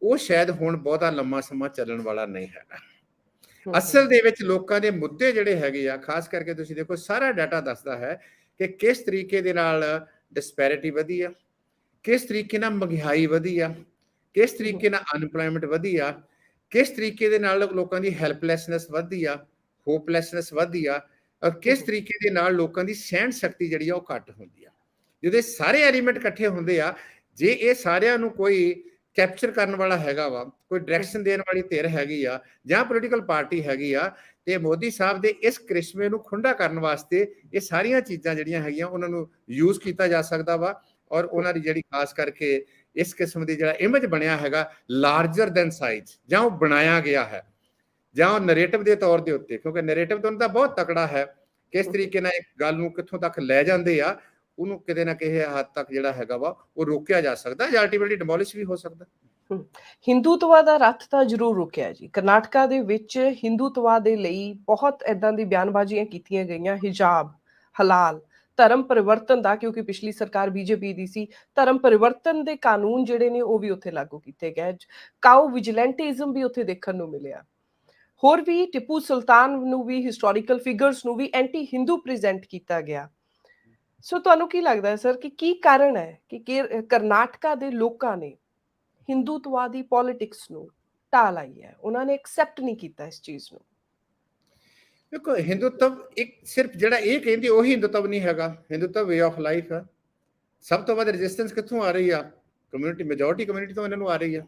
S2: ਉਹ ਸ਼ਾਇਦ ਹੁਣ ਬਹੁਤਾ ਲੰਮਾ ਸਮਾਂ ਚੱਲਣ ਵਾਲਾ ਨਹੀਂ ਹੈਗਾ।
S1: ਹੂੰ,
S2: ਅਸਲ ਦੇ ਵਿੱਚ ਲੋਕਾਂ ਦੇ ਮੁੱਦੇ ਜਿਹੜੇ ਹੈਗੇ ਆ, ਖਾਸ ਕਰਕੇ ਤੁਸੀਂ ਦੇਖੋ ਸਾਰਾ ਡਾਟਾ ਦੱਸਦਾ ਹੈ ਕਿ ਕਿਸ ਤਰੀਕੇ ਦੇ ਨਾਲ ਡਿਸਪੈਰਿਟੀ ਵਧੀ ਆ, ਕਿਸ ਤਰੀਕੇ ਨਾਲ ਮਹਿੰਗਾਈ ਵਧੀ ਆ, ਕਿਸ ਤਰੀਕੇ ਨਾਲ ਅਨਪਲੋਇਮੈਂਟ ਵਧੀ ਆ, ਕਿਸ ਤਰੀਕੇ ਦੇ ਨਾਲ ਲੋਕਾਂ ਦੀ ਹੈਲਪਲੈਸਨੈਸ ਵਧਦੀ ਆ, ਹੋਪਲੈਸਨੈਸ ਵਧਦੀ ਆ, ਔਰ ਕਿਸ ਤਰੀਕੇ ਦੇ ਨਾਲ ਲੋਕਾਂ ਦੀ ਸਹਿਣ ਸ਼ਕਤੀ ਜਿਹੜੀ ਆ ਉਹ ਘੱਟ ਹੁੰਦੀ ਆ। ਜਦੋਂ ਸਾਰੇ ਐਲੀਮੈਂਟ ਇਕੱਠੇ ਹੁੰਦੇ ਆ, ਜੇ ਇਹ ਸਾਰਿਆਂ ਨੂੰ ਕੋਈ ਕੈਪਚਰ ਕਰਨ ਵਾਲਾ ਹੈਗਾ ਵਾ, ਕੋਈ ਡਾਇਰੈਕਸ਼ਨ ਦੇਣ ਵਾਲੀ ਧਿਰ ਹੈਗੀ ਆ ਜਾਂ ਪੋਲੀਟੀਕਲ ਪਾਰਟੀ ਹੈਗੀ ਆ, ਤੇ ਮੋਦੀ ਸਾਹਿਬ ਦੇ ਇਸ ਕ੍ਰਿਸ਼ਮੇ ਨੂੰ ਖੁੰਡਾ ਕਰਨ ਵਾਸਤੇ ਇਹ ਸਾਰੀਆਂ ਚੀਜ਼ਾਂ ਜਿਹੜੀਆਂ ਹੈਗੀਆਂ ਉਹਨਾਂ ਨੂੰ ਯੂਜ਼ ਕੀਤਾ ਜਾ ਸਕਦਾ ਵਾ। ਔਰ ਉਹਨਾਂ ਦੀ ਜਿਹੜੀ ਖਾਸ ਕਰਕੇ ਇਸ ਕਿਸਮ ਦੀ ਜਿਹੜਾ ਇਮੇਜ ਬਣਿਆ ਹੈਗਾ ਲਾਰਜਰ ਦੈਨ ਸਾਈਜ਼, ਜਾਂ ਉਹ ਬਣਾਇਆ ਗਿਆ ਹੈ, ਜਾਂ ਉਹ ਨੈਰੇਟਿਵ ਦੇ ਤੌਰ ਦੇ ਉੱਤੇ, ਕਿਉਂਕਿ ਨੈਰੇਟਿਵ ਤਾਂ ਉਹਨਾਂ ਦਾ ਬਹੁਤ ਤਕੜਾ ਹੈ, ਕਿਸ ਤਰੀਕੇ ਨਾਲ ਇੱਕ ਗੱਲ ਨੂੰ ਕਿੱਥੋਂ ਤੱਕ ਲੈ ਜਾਂਦੇ ਆ, ਉਹਨੂੰ ਕਿਤੇ ਨਾ ਕਿਸੇ ਹੱਦ ਤੱਕ ਜਿਹੜਾ ਹੈਗਾ ਵਾ ਉਹ ਰੋਕਿਆ ਜਾ ਸਕਦਾ ਜਾਂ ਅਲਟੀਮੇਟਲੀ ਡਿਮੋਲਿਸ਼ ਵੀ ਹੋ ਸਕਦਾ।
S1: ਹਿੰਦੂਤਵਾ ਦਾ ਰੱਥ ਤਾਂ ਜ਼ਰੂਰ ਰੁਕਿਆ ਜੀ। ਕਰਨਾਟਕਾ ਦੇ ਵਿੱਚ ਹਿੰਦੂਤਵਾ ਦੇ ਲਈ ਬਹੁਤ ਏਦਾਂ ਦੀ ਬਿਆਨਬਾਜ਼ੀਆਂ ਕੀਤੀਆਂ ਗਈਆਂ, ਹਿਜਾਬ, ਹਲਾਲ, ਧਰਮ ਪਰਿਵਰਤਨ ਦਾ, ਕਿਉਂਕਿ ਪਿਛਲੀ ਸਰਕਾਰ ਬੀਜੇਪੀ ਦੀ ਸੀ, ਧਰਮ ਪਰਿਵਰਤਨ ਦੇ ਕਾਨੂੰਨ ਜਿਹੜੇ ਨੇ ਉਹ ਵੀ ਉੱਥੇ ਲਾਗੂ ਕੀਤੇ ਗਏ। ਕਾਊ ਵਿਜੀਲੈਂਟਿਜ਼ਮ ਵੀ ਉੱਥੇ ਦੇਖਣ ਨੂੰ ਮਿਲਿਆ। ਹੋਰ ਵੀ ਟਿਪੂ ਸੁਲਤਾਨ ਨੂੰ ਵੀ, ਹਿਸਟੋਰੀਕਲ ਫਿਗਰਸ ਨੂੰ ਵੀ ਐਂਟੀ ਹਿੰਦੂ ਪ੍ਰੈਜ਼ੈਂਟ ਕੀਤਾ ਗਿਆ। ਸੋ ਤੁਹਾਨੂੰ ਕੀ ਲੱਗਦਾ ਹੈ ਸਰ ਕਿ ਕੀ ਕਾਰਨ ਹੈ ਕਿ ਕਰਨਾਟਕਾ ਦੇ ਲੋਕਾਂ ਨੇ ਹਿੰਦੂਤਵਾ ਦੀ ਪੋਲਿਟਿਕਸ ਨੂੰ ਢਾਹ ਲਾਈ ਹੈ, ਉਹਨਾਂ ਨੇ ਐਕਸੈਪਟ ਨਹੀਂ ਕੀਤਾ ਇਸ ਚੀਜ਼ ਨੂੰ?
S2: ਦੇਖੋ, ਹਿੰਦੂਤਵ ਇੱਕ ਸਿਰਫ ਜਿਹੜਾ ਇਹ ਕਹਿੰਦੇ ਉਹੀ ਹਿੰਦੂਤਵ ਨਹੀਂ ਹੈਗਾ। ਹਿੰਦੂਤਵ ਵੇ ਆਫ ਲਾਈਫ ਹੈ। ਸਭ ਤੋਂ ਵੱਧ ਰੈਜ਼ਿਸਟੈਂਸ ਕਿੱਥੋਂ ਆ ਰਹੀ ਆ? ਕਮਿਊਨਿਟੀ, ਮੈਜੋਰਿਟੀ ਕਮਿਊਨਿਟੀ ਤੋਂ ਇਹਨਾਂ ਨੂੰ ਆ ਰਹੀ ਆ।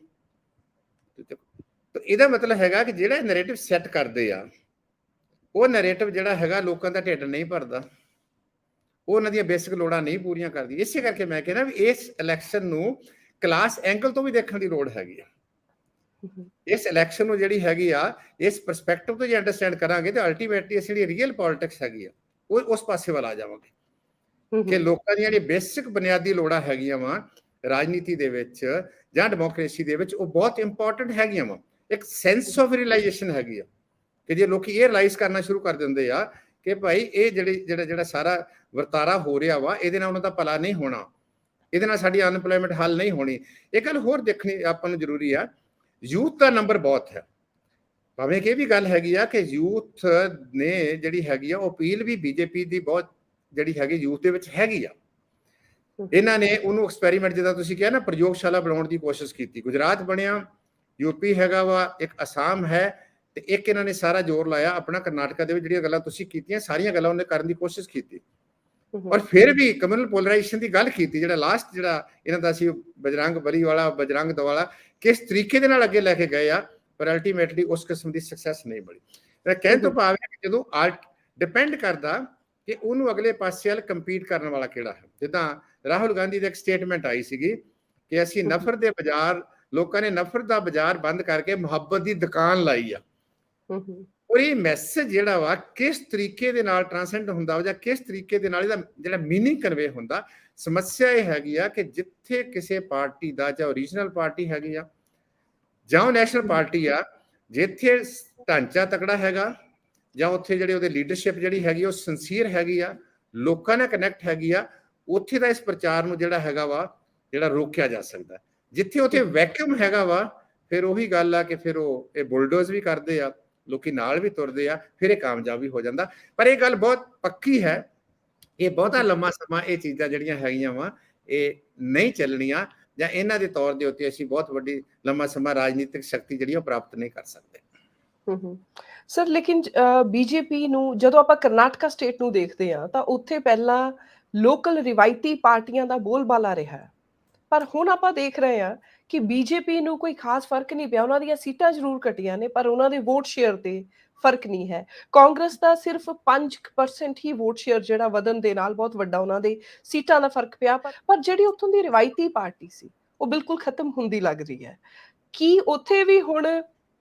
S2: ਤਾਂ ਇਹਦਾ ਮਤਲਬ ਹੈਗਾ ਕਿ ਜਿਹੜਾ ਨੈਰੇਟਿਵ ਸੈੱਟ ਕਰਦੇ ਆ, ਉਹ ਨੈਰੇਟਿਵ ਜਿਹੜਾ ਹੈਗਾ ਲੋਕਾਂ ਦਾ ਢਿੱਡ ਨਹੀਂ ਭਰਦਾ, ਉਹ ਉਹਨਾਂ ਦੀਆਂ ਬੇਸਿਕ ਲੋੜਾਂ ਨਹੀਂ ਪੂਰੀਆਂ ਕਰਦੀ। ਇਸੇ ਕਰਕੇ ਮੈਂ ਕਹਿੰਦਾ ਵੀ ਇਸ ਇਲੈਕਸ਼ਨ ਨੂੰ ਕਲਾਸ ਐਂਗਲ ਤੋਂ ਵੀ ਦੇਖਣ ਦੀ ਲੋੜ ਹੈਗੀ ਆ। ਇਸ ਇਲੈਕਸ਼ਨ ਨੂੰ ਜਿਹੜੀ ਹੈਗੀ ਆ ਇਸ ਪਰਸਪੈਕਟਿਵ ਤੋਂ ਜੇ ਅੰਡਰਸਟੈਂਡ ਕਰਾਂਗੇ ਤੇ ਅਲਟੀਮੇਟਲੀ ਅਸੀਂ ਜਿਹੜੀ ਰੀਅਲ ਪੋਲਿਟਿਕਸ ਹੈਗੀ ਆ ਉਹ ਉਸ ਪਾਸੇ ਵੱਲ ਆ ਜਾਵਾਂਗੇ ਕਿ ਲੋਕਾਂ ਦੀਆਂ ਜਿਹੜੀ ਬੇਸਿਕ ਬੁਨਿਆਦੀ ਲੋੜਾਂ ਹੈਗੀਆਂ ਵਾ ਰਾਜਨੀਤੀ ਦੇ ਵਿੱਚ ਜਾਂ ਡੈਮੋਕ੍ਰੇਸੀ ਦੇ ਵਿੱਚ, ਉਹ ਬਹੁਤ ਇੰਪੋਰਟੈਂਟ ਹੈਗੀਆਂ ਵਾ। ਇੱਕ ਸੈਂਸ ਆਫ ਰਿਅਲਾਈਜੇਸ਼ਨ ਹੈਗੀ ਆ ਕਿ ਜੇ ਲੋਕੀ ਇਹ ਰਿਅਲਾਈਜ਼ ਕਰਨਾ ਸ਼ੁਰੂ ਕਰ ਦਿੰਦੇ ਆ ਕਿ ਭਾਈ ਇਹ ਜਿਹੜਾ ਸਾਰਾ ਵਰਤਾਰਾ ਹੋ ਰਿਹਾ ਵਾ, ਇਹਦੇ ਨਾਲ ਉਹਨਾਂ ਦਾ ਭਲਾ ਨਹੀਂ ਹੋਣਾ, ਇਹਦੇ ਨਾਲ ਸਾਡੀ ਅਨਪਲੋਇਮੈਂਟ ਹੱਲ ਨਹੀਂ ਹੋਣੀ। ਇਹ ਗੱਲ ਹੋਰ ਦੇਖਣੀ ਆਪਾਂ ਨੂੰ ਜ਼ਰੂਰੀ ਆ, ਯੂਥ ਦਾ ਨੰਬਰ ਬਹੁਤ ਹੈ। ਭਾਵੇਂ ਕਿ ਇਹ ਵੀ ਗੱਲ ਹੈਗੀ ਆ ਕਿ ਯੂਥ ਨੇ ਜਿਹੜੀ ਹੈਗੀ ਆ ਉਹ ਅਪੀਲ ਵੀ ਬੀਜੇਪੀ ਦੀ ਬਹੁਤ ਜਿਹੜੀ ਹੈਗੀ ਯੂਥ ਦੇ ਵਿੱਚ ਹੈਗੀ ਆ। ਇਹਨਾਂ ਨੇ ਉਹਨੂੰ ਐਕਸਪੈਰੀਮੈਂਟ, ਜਿੱਦਾਂ ਤੁਸੀਂ ਕਿਹਾ ਨਾ, ਪ੍ਰਯੋਗਸ਼ਾਲਾ ਬਣਾਉਣ ਦੀ ਕੋਸ਼ਿਸ਼ ਕੀਤੀ। ਗੁਜਰਾਤ ਬਣਿਆ, ਯੂਪੀ ਹੈਗਾ ਵਾ, ਇੱਕ ਅਸਾਮ ਹੈ, ਤੇ ਇੱਕ ਇਹਨਾਂ ਨੇ ਸਾਰਾ ਜ਼ੋਰ ਲਾਇਆ ਆਪਣਾ ਕਰਨਾਟਕਾ ਦੇ ਵਿੱਚ ਜਿਹੜੀਆਂ ਗੱਲਾਂ ਤੁਸੀਂ ਕੀਤੀਆਂ ਸਾਰੀਆਂ ਗੱਲਾਂ ਉਹਨੇ ਕਰਨ ਦੀ ਕੋਸ਼ਿਸ਼ ਕੀਤੀ। ਔਰ ਫਿਰ ਵੀ ਕਮਿਊਨਲ ਪੋਲਰਾਈਜੇਸ਼ਨ ਦੀ ਗੱਲ ਕੀਤੀ, ਜਿਹੜਾ ਲਾਸਟ ਜਿਹੜਾ ਇਹਨਾਂ ਦਾ ਸੀ ਬਜਰੰਗ ਬਲੀ ਵਾਲਾ, ਬਜਰੰਗ ਦਵਾਲਾ, ਕਿਸ ਤਰੀਕੇ ਦੇ ਨਾਲ ਅੱਗੇ ਲੈ ਕੇ ਗਏ ਆ, ਪਰ ਅਲਟੀਮੇਟਲੀ ਉਸ ਕਿਸਮ ਦੀ ਸਕਸੈਸ ਨਹੀਂ ਮਿਲੀ। ਮੈਂ ਕਹਿਣ ਤੋਂ ਭਾਵ ਹੈ ਕਿ ਜਦੋਂ ਡਿਪੈਂਡ ਕਰਦਾ ਕਿ ਉਹਨੂੰ ਅਗਲੇ ਪਾਸੇ ਵੱਲ ਕੰਪੀਟ ਕਰਨ ਵਾਲਾ ਕਿਹੜਾ ਹੈ। ਜਿੱਦਾਂ ਰਾਹੁਲ ਗਾਂਧੀ ਦੀ ਇੱਕ ਸਟੇਟਮੈਂਟ ਆਈ ਸੀਗੀ ਕਿ ਅਸੀਂ ਨਫ਼ਰਤ ਦੇ ਬਾਜ਼ਾਰ, ਲੋਕਾਂ ਨੇ ਨਫ਼ਰਤ ਦਾ ਬਾਜ਼ਾਰ ਬੰਦ ਕਰਕੇ ਮੁਹੱਬਤ ਦੀ ਦੁਕਾਨ ਲਾਈ ਆ। ਔਰ ਇਹ ਮੈਸੇਜ ਜਿਹੜਾ ਵਾ ਕਿਸ ਤਰੀਕੇ ਦੇ ਨਾਲ ਟ੍ਰਾਂਸੈਂਡ ਹੁੰਦਾ ਵਾ ਜਾਂ ਕਿਸ ਤਰੀਕੇ ਦੇ ਨਾਲ ਇਹਦਾ ਜਿਹੜਾ ਮੀਨਿੰਗ ਕਨਵੇ ਹੁੰਦਾ। ਸਮੱਸਿਆ ਇਹ ਹੈਗੀ ਆ ਕਿ ਜਿੱਥੇ ਕਿਸੇ ਪਾਰਟੀ ਦਾ, ਚਾਹੇ ਓਰੀਜਨਲ ਪਾਰਟੀ ਹੈਗੀ ਆ ਜਾਂ ਉਹ ਨੈਸ਼ਨਲ ਪਾਰਟੀ ਆ, ਜਿੱਥੇ ਢਾਂਚਾ ਤਕੜਾ ਹੈਗਾ ਜਾਂ ਉੱਥੇ ਜਿਹੜੇ ਉਹਦੇ ਲੀਡਰਸ਼ਿਪ ਜਿਹੜੀ ਹੈਗੀ ਉਹ ਸਿੰਸੀਅਰ ਹੈਗੀ ਆ, ਲੋਕਾਂ ਨਾਲ ਕਨੈਕਟ ਹੈਗੀ ਆ, ਉੱਥੇ ਦਾ ਇਸ ਪ੍ਰਚਾਰ ਨੂੰ ਜਿਹੜਾ ਹੈਗਾ ਵਾ ਜਿਹੜਾ ਰੋਕਿਆ ਜਾ ਸਕਦਾ। ਜਿੱਥੇ ਉੱਥੇ ਵੈਕਿਊਮ ਹੈਗਾ ਵਾ, ਫਿਰ ਉਹੀ ਗੱਲ ਆ ਕਿ ਫਿਰ ਉਹ ਇਹ ਬੁਲਡੋਜ਼ ਵੀ ਕਰਦੇ ਆ, ਲੋਕੀ ਨਾਲ ਵੀ ਤੁਰਦੇ ਆ, ਫਿਰ ਇਹ ਕਾਮਯਾਬ ਵੀ ਹੋ ਜਾਂਦਾ। ਪਰ ਇਹ ਗੱਲ ਬਹੁਤ ਪੱਕੀ ਹੈ, ਇਹ ਬਹੁਤਾ ਲੰਮਾ ਸਮਾਂ ਇਹ ਚੀਜ਼ਾਂ ਜਿਹੜੀਆਂ ਹੈਗੀਆਂ ਵਾ ਇਹ ਨਹੀਂ ਚੱਲਣੀਆਂ, ਜਾਂ ਇਹਨਾਂ ਦੇ ਤੌਰ ਦੇ ਉੱਤੇ ਅਸੀਂ ਬਹੁਤ ਵੱਡੀ ਲੰਮਾ ਸਮਾਂ ਰਾਜਨੀਤਿਕ ਸ਼ਕਤੀ ਜਿਹੜੀ ਉਹ ਪ੍ਰਾਪਤ ਨਹੀਂ ਕਰ ਸਕਦੇ।
S1: ਸਰ, ਲੇਕਿਨ ਬੀਜੇਪੀ ਨੂੰ ਜਦੋਂ ਆਪਾਂ ਕਰਨਾਟਕਾ ਸਟੇਟ ਨੂੰ ਦੇਖਦੇ ਹਾਂ ਤਾਂ ਉੱਥੇ ਪਹਿਲਾਂ ਲੋਕਲ ਰਿਵਾਇਤੀ ਪਾਰਟੀਆਂ ਦਾ ਬੋਲਬਾਲਾ ਰਿਹਾ, ਪਰ ਹੁਣ ਆਪਾਂ ਦੇਖ ਰਹੇ ਹਾਂ ਕਿ ਬੀਜੇਪੀ ਨੂੰ ਕੋਈ ਖਾਸ ਫਰਕ ਨਹੀਂ ਪਿਆ। ਉਹਨਾਂ ਦੀਆਂ ਸੀਟਾਂ ਜ਼ਰੂਰ ਘਟੀਆਂ ਨੇ ਪਰ ਉਹਨਾਂ ਦੇ ਵੋਟ ਸ਼ੇਅਰ ਤੇ ਫਰਕ ਨਹੀਂ ਹੈ। ਕਾਂਗਰਸ ਦਾ ਸਿਰਫ 5% ਹੀ ਵੋਟ ਸ਼ੇਅਰ ਜਿਹੜਾ ਵਧਣ ਦੇ ਨਾਲ ਬਹੁਤ ਵੱਡਾ ਉਹਨਾਂ ਦੇ ਸੀਟਾਂ ਦਾ ਫਰਕ ਪਿਆ, ਪਰ ਜਿਹੜੀ ਉੱਥੋਂ ਦੀ ਰਿਵਾਇਤੀ ਪਾਰਟੀ ਸੀ ਉਹ ਬਿਲਕੁਲ ਖਤਮ ਹੁੰਦੀ ਲੱਗ ਰਹੀ ਹੈ। ਕੀ ਉੱਥੇ ਵੀ ਹੁਣ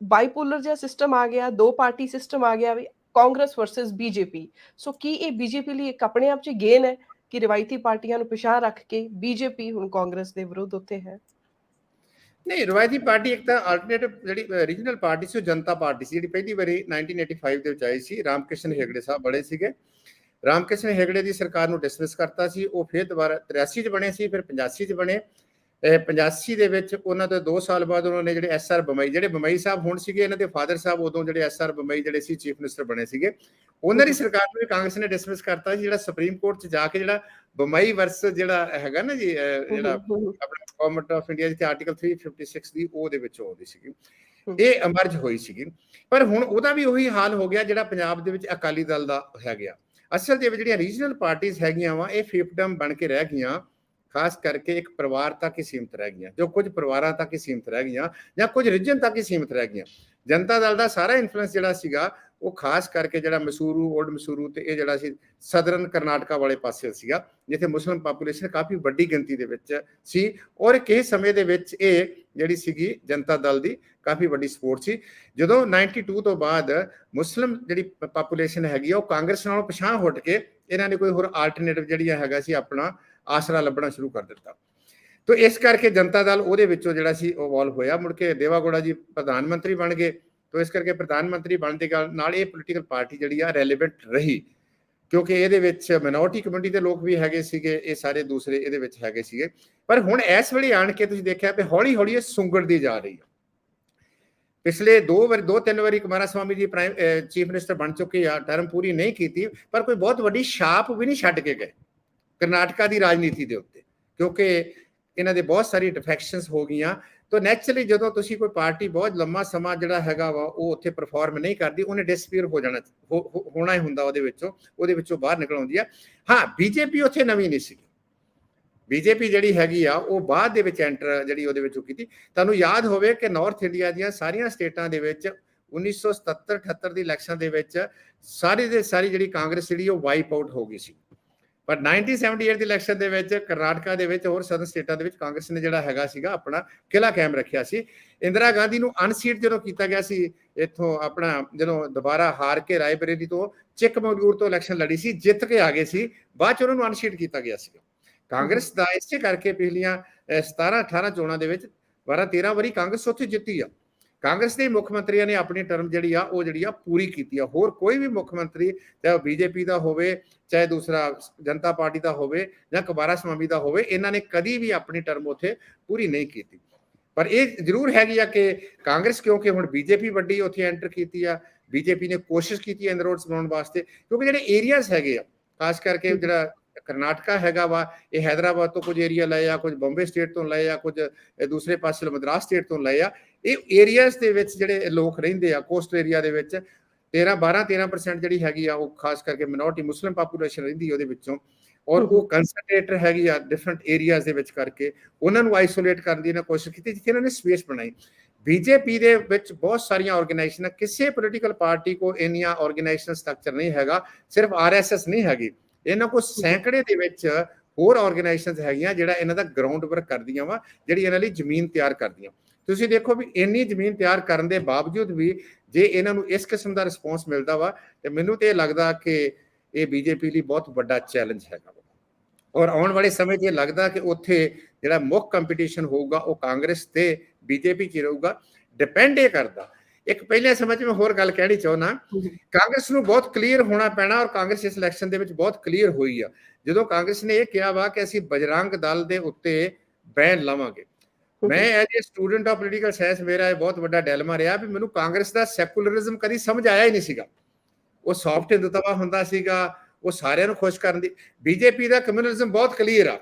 S1: ਬਾਈਪੋਲਰ ਜਿਹਾ ਸਿਸਟਮ ਆ ਗਿਆ, ਦੋ ਪਾਰਟੀ ਸਿਸਟਮ ਆ ਗਿਆ, ਵੀ ਕਾਂਗਰਸ ਵਰਸਸ ਬੀਜੇਪੀ? ਸੋ ਕੀ ਇਹ ਬੀਜੇਪੀ ਲਈ ਇੱਕ ਆਪਣੇ ਆਪ 'ਚ ਗੇਨ ਹੈ ਕਿ ਰਿਵਾਇਤੀ ਪਾਰਟੀਆਂ ਨੂੰ ਪਿਛਾਂਹ ਰੱਖ ਕੇ ਬੀਜੇਪੀ ਹੁਣ ਕਾਂਗਰਸ ਦੇ ਵਿਰੁੱਧ ਉੱਥੇ ਹੈ?
S2: ਨਹੀਂ, ਰਵਾਇਤੀ ਪਾਰਟੀ ਇੱਕ ਤਾਂ ਆਲਟਰਨੇਟਿਵ ਜਿਹੜੀ ਰੀਜਨਲ ਪਾਰਟੀ ਸੀ ਉਹ ਜਨਤਾ ਪਾਰਟੀ ਸੀ, ਜਿਹੜੀ ਪਹਿਲੀ ਵਾਰੀ 1985 ਦੇ ਵਿੱਚ ਆਈ ਸੀ। ਰਾਮ ਕ੍ਰਿਸ਼ਨ ਹੈਗੜੇ ਸਾਹਿਬ ਬੜੇ ਸੀਗੇ। ਰਾਮ ਕ੍ਰਿਸ਼ਨ ਹੈਗੜੇ ਦੀ ਸਰਕਾਰ ਨੂੰ ਡਿਸਮਿਸ ਕਰਤਾ ਸੀ। ਉਹ ਫਿਰ ਦੁਬਾਰਾ 83 ਚ ਬਣੇ ਸੀ, ਫਿਰ 85 ਚ ਬਣੇ। 85 ਦੇ ਵਿੱਚ ਉਹਨਾਂ ਤੋਂ 2 ਸਾਲ ਬਾਅਦ ਉਹਨਾਂ ਨੇ ਜਿਹੜੇ SR ਬੰਬਈ, ਜਿਹੜੇ ਬੰਬਈ ਸਾਹਿਬ ਹੁਣ ਸੀਗੇ, ਇਹਨਾਂ ਦੇ ਫਾਦਰ ਸਾਹਿਬ ਉਦੋਂ ਜਿਹੜੇ SR ਬੰਬਈ ਜਿਹੜੇ ਸੀ ਚੀਫ ਮਿਨਿਸਟਰ ਬਣੇ ਸੀਗੇ, ਉਹਨਾਂ ਦੀ ਸਰਕਾਰ ਨੂੰ ਵੀ ਕਾਂਗਰਸ ਨੇ ਡਿਸਮਿਸ ਕਰਤਾ ਸੀ। ਜਿਹੜਾ ਸੁਪਰੀਮ ਕੋਰਟ ਚ ਜਾ ਕੇ ਜਿਹੜਾ ਬੰਬਈ ਵਰਸ ਜਿਹੜਾ ਹੈਗਾ ਨਾ ਜੀ, ਜਿਹੜਾ ਆਪਣਾ ਗਵਰਨਮੈਂਟ ਆਫ ਇੰਡੀਆ ਜਿੱਥੇ ਆਰਟੀਕਲ 356 ਦੀ ਉਹਦੇ ਵਿੱਚੋਂ ਆਉਂਦੀ ਸੀਗੀ, ਇਹ ਅਮਰਜ ਹੋਈ ਸੀਗੀ। ਪਰ ਹੁਣ ਉਹਦਾ ਵੀ ਉਹੀ ਹਾਲ ਹੋ ਗਿਆ ਜਿਹੜਾ ਪੰਜਾਬ ਦੇ ਵਿੱਚ ਅਕਾਲੀ ਦਲ ਦਾ ਹੈ ਗਿਆ। ਅਸਲ ਦੇ ਵਿੱਚ ਜਿਹੜੀਆਂ ਰੀਜਨਲ ਪਾਰਟੀਆਂ ਹੈਗੀਆਂ ਵਾ, ਇਹ ਫਿਫਡਮ ਬਣ ਕੇ ਰਹਿ ਗਈਆਂ, ਖਾਸ ਕਰਕੇ ਇੱਕ ਪਰਿਵਾਰ ਤੱਕ ਹੀ ਸੀਮਿਤ ਰਹਿ ਗਈਆਂ, ਜੋ ਕੁਝ ਪਰਿਵਾਰਾਂ ਤੱਕ ਹੀ ਸੀਮਿਤ ਰਹਿ ਗਈਆਂ ਜਾਂ ਕੁਝ ਰੀਜਨ ਤੱਕ ਹੀ ਸੀਮਿਤ ਰਹਿ ਗਈਆਂ। ਜਨਤਾ ਦਲ ਦਾ ਸਾਰਾ ਇਨਫਲੂਐਂਸ ਜਿਹੜਾ ਸੀਗਾ ਉਹ ਖਾਸ ਕਰਕੇ ਜਿਹੜਾ ਮਸੂਰੂ, ਓਲਡ ਮਸੂਰੂ ਤੇ ਇਹ ਜਿਹੜਾ ਸੀ ਸਦਰਨ ਕਰਨਾਟਕਾ ਵਾਲੇ ਪਾਸੇ ਸੀਗਾ, ਜਿੱਥੇ ਮੁਸਲਿਮ ਪਾਪੂਲੇਸ਼ਨ ਕਾਫੀ ਵੱਡੀ ਗਿਣਤੀ ਦੇ ਵਿੱਚ ਸੀ। ਔਰ ਕਿਸੇ ਸਮੇਂ ਦੇ ਵਿੱਚ ਇਹ ਜਿਹੜੀ ਸੀਗੀ ਜਨਤਾ ਦਲ ਦੀ ਕਾਫੀ ਵੱਡੀ ਸਪੋਰਟ ਸੀ। ਜਦੋਂ 92 ਤੋਂ ਬਾਅਦ ਮੁਸਲਿਮ ਜਿਹੜੀ ਪਾਪੂਲੇਸ਼ਨ ਹੈਗੀ ਆ ਉਹ ਕਾਂਗਰਸ ਨਾਲੋਂ ਪਿਛਾਂਹ ਹਟ ਕੇ ਇਹਨਾਂ ਨੇ ਕੋਈ ਹੋਰ ਆਲਟਰਨੇਟਿਵ ਜਿਹੜੀਆਂ ਹੈਗਾ ਸੀ ਆਪਣਾ ਆਸਰਾ ਲੱਭਣਾ ਸ਼ੁਰੂ ਕਰ ਦਿੱਤਾ। ਤੋ ਇਸ ਕਰਕੇ ਜਨਤਾ ਦਲ ਉਹਦੇ ਵਿੱਚੋਂ ਜਿਹੜਾ ਸੀ ਇਵੋਲਵ ਹੋਇਆ। ਮੁੜ ਕੇ ਦੇਵਾ ਗੌੜਾ ਜੀ ਪ੍ਰਧਾਨ ਮੰਤਰੀ ਬਣ ਗਏ। ਤੋ ਇਸ ਕਰਕੇ ਪ੍ਰਧਾਨ ਮੰਤਰੀ ਬਣਨ ਦੇ ਨਾਲ ਇਹ ਪੋਲੀਟੀਕਲ ਪਾਰਟੀ ਜਿਹੜੀ ਆ ਰੈਲੇਵੈਂਟ ਰਹੀ, ਕਿਉਂਕਿ ਇਹਦੇ ਵਿੱਚ ਮਿਨੋਰਟੀ ਕਮਿਊਨਿਟੀ ਦੇ ਲੋਕ ਵੀ ਹੈਗੇ ਸੀਗੇ, ਇਹ ਸਾਰੇ ਦੂਸਰੇ ਇਹਦੇ ਵਿੱਚ ਹੈਗੇ ਸੀਗੇ। ਪਰ ਹੁਣ ਇਸ ਵੇਲੇ ਆਣ ਕੇ ਤੁਸੀਂ ਦੇਖਿਆ ਕਿ ਹੌਲੀ ਹੌਲੀ ਇਹ ਸੁੰਗੜਦੀ ਜਾ ਰਹੀ ਹੈ। ਪਿਛਲੇ 2-3 ਵਾਰੀ ਕੁਮਾਰਾਸਵਾਮੀ ਜੀ ਚੀਫ ਮਿਨਿਸਟਰ ਬਣ ਚੁੱਕੇ ਆ, ਟਰਮ ਪੂਰੀ ਨਹੀਂ ਕੀਤੀ, ਪਰ ਕੋਈ ਬਹੁਤ ਵੱਡੀ ਛਾਪ ਵੀ ਨਹੀਂ ਛੱਡ ਕੇ ਗਏ ਕਰਨਾਟਕਾ ਦੀ ਰਾਜਨੀਤੀ ਦੇ ਉੱਤੇ, ਕਿਉਂਕਿ ਇਹਨਾਂ ਦੇ ਬਹੁਤ ਸਾਰੀ ਡਿਫੈਕਸ਼ਨਸ ਹੋ ਗਈਆਂ। ਤਾਂ ਨੈਚੁਰਲੀ ਜਦੋਂ ਤੁਸੀਂ ਕੋਈ ਪਾਰਟੀ ਬਹੁਤ ਲੰਮਾ ਸਮਾਂ ਜਿਹੜਾ ਹੈਗਾ ਵਾ ਉਹ ਉੱਥੇ ਪਰਫਾਰਮ ਨਹੀਂ ਕਰਦੀ, ਉਹਨੇ ਡਿਸਪੀਅਰ ਹੋ ਜਾਣਾ, ਹੋਣਾ ਹੀ ਹੁੰਦਾ, ਉਹਦੇ ਵਿੱਚੋਂ ਬਾਹਰ ਨਿਕਲ ਆਉਂਦੀ ਆ। ਹਾਂ, ਬੀਜੇਪੀ ਉੱਥੇ ਨਵੀਂ ਨਹੀਂ ਸੀ। ਬੀਜੇਪੀ ਜਿਹੜੀ ਹੈਗੀ ਆ ਉਹ ਬਾਅਦ ਦੇ ਵਿੱਚ ਐਂਟਰ ਜਿਹੜੀ ਉਹਦੇ ਵਿੱਚੋਂ ਕੀਤੀ। ਤੁਹਾਨੂੰ ਯਾਦ ਹੋਵੇ ਕਿ ਨਾਰਥ ਇੰਡੀਆ ਦੀਆਂ ਸਾਰੀਆਂ ਸਟੇਟਾਂ ਦੇ ਵਿੱਚ 1977-78 ਦੀ ਇਲੈਕਸ਼ਨ ਦੇ ਵਿੱਚ ਸਾਰੀ ਦੇ ਸਾਰੀ ਜਿਹੜੀ ਕਾਂਗਰਸ ਜਿਹੜੀ ਉਹ ਵਾਈਪ ਆਊਟ ਹੋ ਗਈ ਸੀ। ਪਰ 1978 ਦੀ ਇਲੈਕਸ਼ਨ ਦੇ ਵਿੱਚ ਕਰਨਾਟਕਾ ਦੇ ਵਿੱਚ ਹੋਰ ਸਦਨ ਸਟੇਟਾਂ ਦੇ ਵਿੱਚ ਕਾਂਗਰਸ ਨੇ ਜਿਹੜਾ ਹੈਗਾ ਸੀਗਾ ਆਪਣਾ ਕਿਲਾ ਕਾਇਮ ਰੱਖਿਆ ਸੀ। ਇੰਦਰਾ ਗਾਂਧੀ ਨੂੰ ਅਨਸੀਟ ਜਦੋਂ ਕੀਤਾ ਗਿਆ ਸੀ ਇੱਥੋਂ, ਆਪਣਾ ਜਦੋਂ ਦੁਬਾਰਾ ਹਾਰ ਕੇ ਰਾਏਬਰੇਲੀ ਤੋਂ ਚਿੱਕਮਗਲੂਰ ਤੋਂ ਇਲੈਕਸ਼ਨ ਲੜੀ ਸੀ, ਜਿੱਤ ਕੇ ਆ ਗਏ ਸੀ, ਬਾਅਦ ਚ ਉਹਨਾਂ ਨੂੰ ਅਨਸੀਟ ਕੀਤਾ ਗਿਆ ਸੀ। ਕਾਂਗਰਸ ਦਾ ਇਸੇ ਕਰਕੇ ਪਿਛਲੀਆਂ 17-18 ਚੋਣਾਂ ਦੇ ਵਿੱਚ 12-13 ਵਾਰੀ ਕਾਂਗਰਸ ਉੱਥੇ ਜਿੱਤੀ ਆ। ਕਾਂਗਰਸ ਦੇ ਮੁੱਖ ਮੰਤਰੀਆਂ ਨੇ ਆਪਣੀ ਟਰਮ ਜਿਹੜੀ ਆ ਉਹ ਜਿਹੜੀ ਆ ਪੂਰੀ ਕੀਤੀ ਆ। ਹੋਰ ਕੋਈ ਵੀ ਮੁੱਖ ਮੰਤਰੀ, ਚਾਹੇ ਉਹ ਬੀਜੇਪੀ ਦਾ ਹੋਵੇ, ਚਾਹੇ ਦੂਸਰਾ ਜਨਤਾ ਪਾਰਟੀ ਦਾ ਹੋਵੇ ਜਾਂ ਕੁਮਾਰਾਸਵਾਮੀ ਦਾ ਹੋਵੇ, ਇਹਨਾਂ ਨੇ ਕਦੀ ਵੀ ਆਪਣੀ ਟਰਮ ਉੱਥੇ ਪੂਰੀ ਨਹੀਂ ਕੀਤੀ। ਪਰ ਇਹ ਜ਼ਰੂਰ ਹੈਗੀ ਆ ਕਿ ਕਾਂਗਰਸ, ਕਿਉਂਕਿ ਹੁਣ ਬੀਜੇਪੀ ਵੱਡੀ ਉੱਥੇ ਐਂਟਰ ਕੀਤੀ ਆ, ਬੀਜੇਪੀ ਨੇ ਕੋਸ਼ਿਸ਼ ਕੀਤੀ ਹੈ ਇਨਰੋਡਸ ਬਣਾਉਣ ਵਾਸਤੇ, ਕਿਉਂਕਿ ਜਿਹੜੇ ਏਰੀਆਜ਼ ਹੈਗੇ ਆ, ਖਾਸ ਕਰਕੇ ਜਿਹੜਾ ਕਰਨਾਟਕਾ ਹੈਗਾ ਵਾ, ਇਹ ਹੈਦਰਾਬਾਦ ਤੋਂ ਕੁਝ ਏਰੀਆ ਲਏ ਆ, ਕੁਝ ਬੰਬੇ ਸਟੇਟ ਤੋਂ ਲਏ ਆ, ਕੁਝ ਦੂਸਰੇ ਪਾਸੇ ਮਦਰਾਸ ਸਟੇਟ ਤੋਂ ਲਏ ਆ। ਇਹ ਏਰੀਆਜ਼ ਦੇ ਵਿੱਚ ਜਿਹੜੇ ਲੋਕ ਰਹਿੰਦੇ ਆ ਕੋਸਟ ਏਰੀਆ ਦੇ ਵਿੱਚ 12-13% ਜਿਹੜੀ ਹੈਗੀ ਆ ਉਹ ਖਾਸ ਕਰਕੇ ਮਿਨੋਰਟੀ ਮੁਸਲਿਮ ਪਾਪੂਲੇਸ਼ਨ ਰਹਿੰਦੀ ਉਹਦੇ ਵਿੱਚੋਂ, ਔਰ ਉਹ ਕੰਸੈਂਟਰੇਟਰ ਹੈਗੀ ਆ ਡਿਫਰੈਂਟ ਏਰੀਆਜ਼ ਦੇ ਵਿੱਚ ਕਰਕੇ ਉਹਨਾਂ ਨੂੰ ਆਈਸੋਲੇਟ ਕਰਨ ਦੀ ਇਹਨਾਂ ਕੋਸ਼ਿਸ਼ ਕੀਤੀ, ਜਿੱਥੇ ਇਹਨਾਂ ਨੇ ਸਪੇਸ ਬਣਾਈ। ਬੀਜੇਪੀ ਦੇ ਵਿੱਚ ਬਹੁਤ ਸਾਰੀਆਂ ਆਰਗੇਨਾਈਜੇਸ਼ਨਾਂ, ਕਿਸੇ ਪੋਲੀਟੀਕਲ ਪਾਰਟੀ ਕੋ ਇੰਨੀਆਂ ਆਰਗੇਨਾਈਜੇਸ਼ਨ ਸਟਰਕਚਰ ਨਹੀਂ ਹੈਗਾ, ਸਿਰਫ RSS ਨਹੀਂ ਹੈਗੀ, ਇਹਨਾਂ ਕੋਲ ਸੈਂਕੜੇ ਦੇ ਵਿੱਚ ਹੋਰ ਆਰਗੇਨਾਈਜੇਸ਼ਨਸ ਹੈਗੀਆਂ ਜਿਹੜਾ ਇਹਨਾਂ ਦਾ ਗਰਾਊਂਡ ਵਰਕ ਕਰਦੀਆਂ ਵਾ, ਜਿਹੜੀ ਇਹਨਾਂ ਲਈ ਜ਼ਮੀਨ ਤਿਆਰ ਕਰਦੀਆਂ। ਤੁਸੀਂ ਦੇਖੋ ਵੀ ਇੰਨੀ ਜ਼ਮੀਨ ਤਿਆਰ ਕਰਨ ਦੇ ਬਾਵਜੂਦ ਵੀ ਜੇ ਇਹਨਾਂ ਨੂੰ ਇਸ ਕਿਸਮ ਦਾ ਰਿਸਪੌਂਸ ਮਿਲਦਾ ਵਾ, ਤੇ ਮੈਨੂੰ ਤੇ ਇਹ ਲੱਗਦਾ ਕਿ ਇਹ ਬੀਜੇਪੀ ਲਈ ਬਹੁਤ ਵੱਡਾ ਚੈਲੰਜ ਹੈਗਾ। ਔਰ ਆਉਣ ਵਾਲੇ ਸਮੇਂ 'ਚ ਇਹ ਲੱਗਦਾ ਕਿ ਉੱਥੇ ਜਿਹੜਾ ਮੁੱਖ ਕੰਪੀਟੀਸ਼ਨ ਹੋਊਗਾ ਉਹ ਕਾਂਗਰਸ ਤੇ ਬੀਜੇਪੀ 'ਚ ਰਹੂਗਾ। ਡਿਪੈਂਡ ਇਹ ਕਰਦਾ, ਇੱਕ ਪਹਿਲੇ ਸਮੇਂ 'ਚ ਮੈਂ ਹੋਰ ਗੱਲ ਕਹਿਣੀ ਚਾਹੁੰਦਾ, ਕਾਂਗਰਸ ਨੂੰ ਬਹੁਤ ਕਲੀਅਰ ਹੋਣਾ ਪੈਣਾ, ਔਰ ਕਾਂਗਰਸ ਇਸ ਇਲੈਕਸ਼ਨ ਦੇ ਵਿੱਚ ਬਹੁਤ ਕਲੀਅਰ ਹੋਈ ਆ। ਜਦੋਂ ਕਾਂਗਰਸ ਨੇ ਇਹ ਕਿਹਾ ਵਾ ਕਿ ਅਸੀਂ ਬਜਰੰਗ ਦਲ ਦੇ ਉੱਤੇ ਬੈਨ ਲਾਵਾਂਗੇ, ਮੈਂ as a student of political science ਮੇਰਾ ਇਹ ਬਹੁਤ ਵੱਡਾ ਡੈਲਮਾ ਰਿਹਾ ਵੀ ਮੈਨੂੰ ਕਾਂਗਰਸ ਦਾ ਸੈਕੂਲਰਿਜ਼ਮ ਕਦੀ ਸਮਝ ਆਇਆ ਹੀ ਨਹੀਂ ਸੀਗਾ। ਉਹ ਸੌਫਟ ਹਿੰਦੂਤਵਾ ਹੁੰਦਾ ਸੀਗਾ, ਉਹ ਸਾਰਿਆਂ ਨੂੰ ਖੁਸ਼ ਕਰਨ ਦੀ। ਬੀਜੇਪੀ ਦਾ ਕਮਿਊਨਿਜ਼ਮ ਬਹੁਤ ਕਲੀਅਰ ਆ,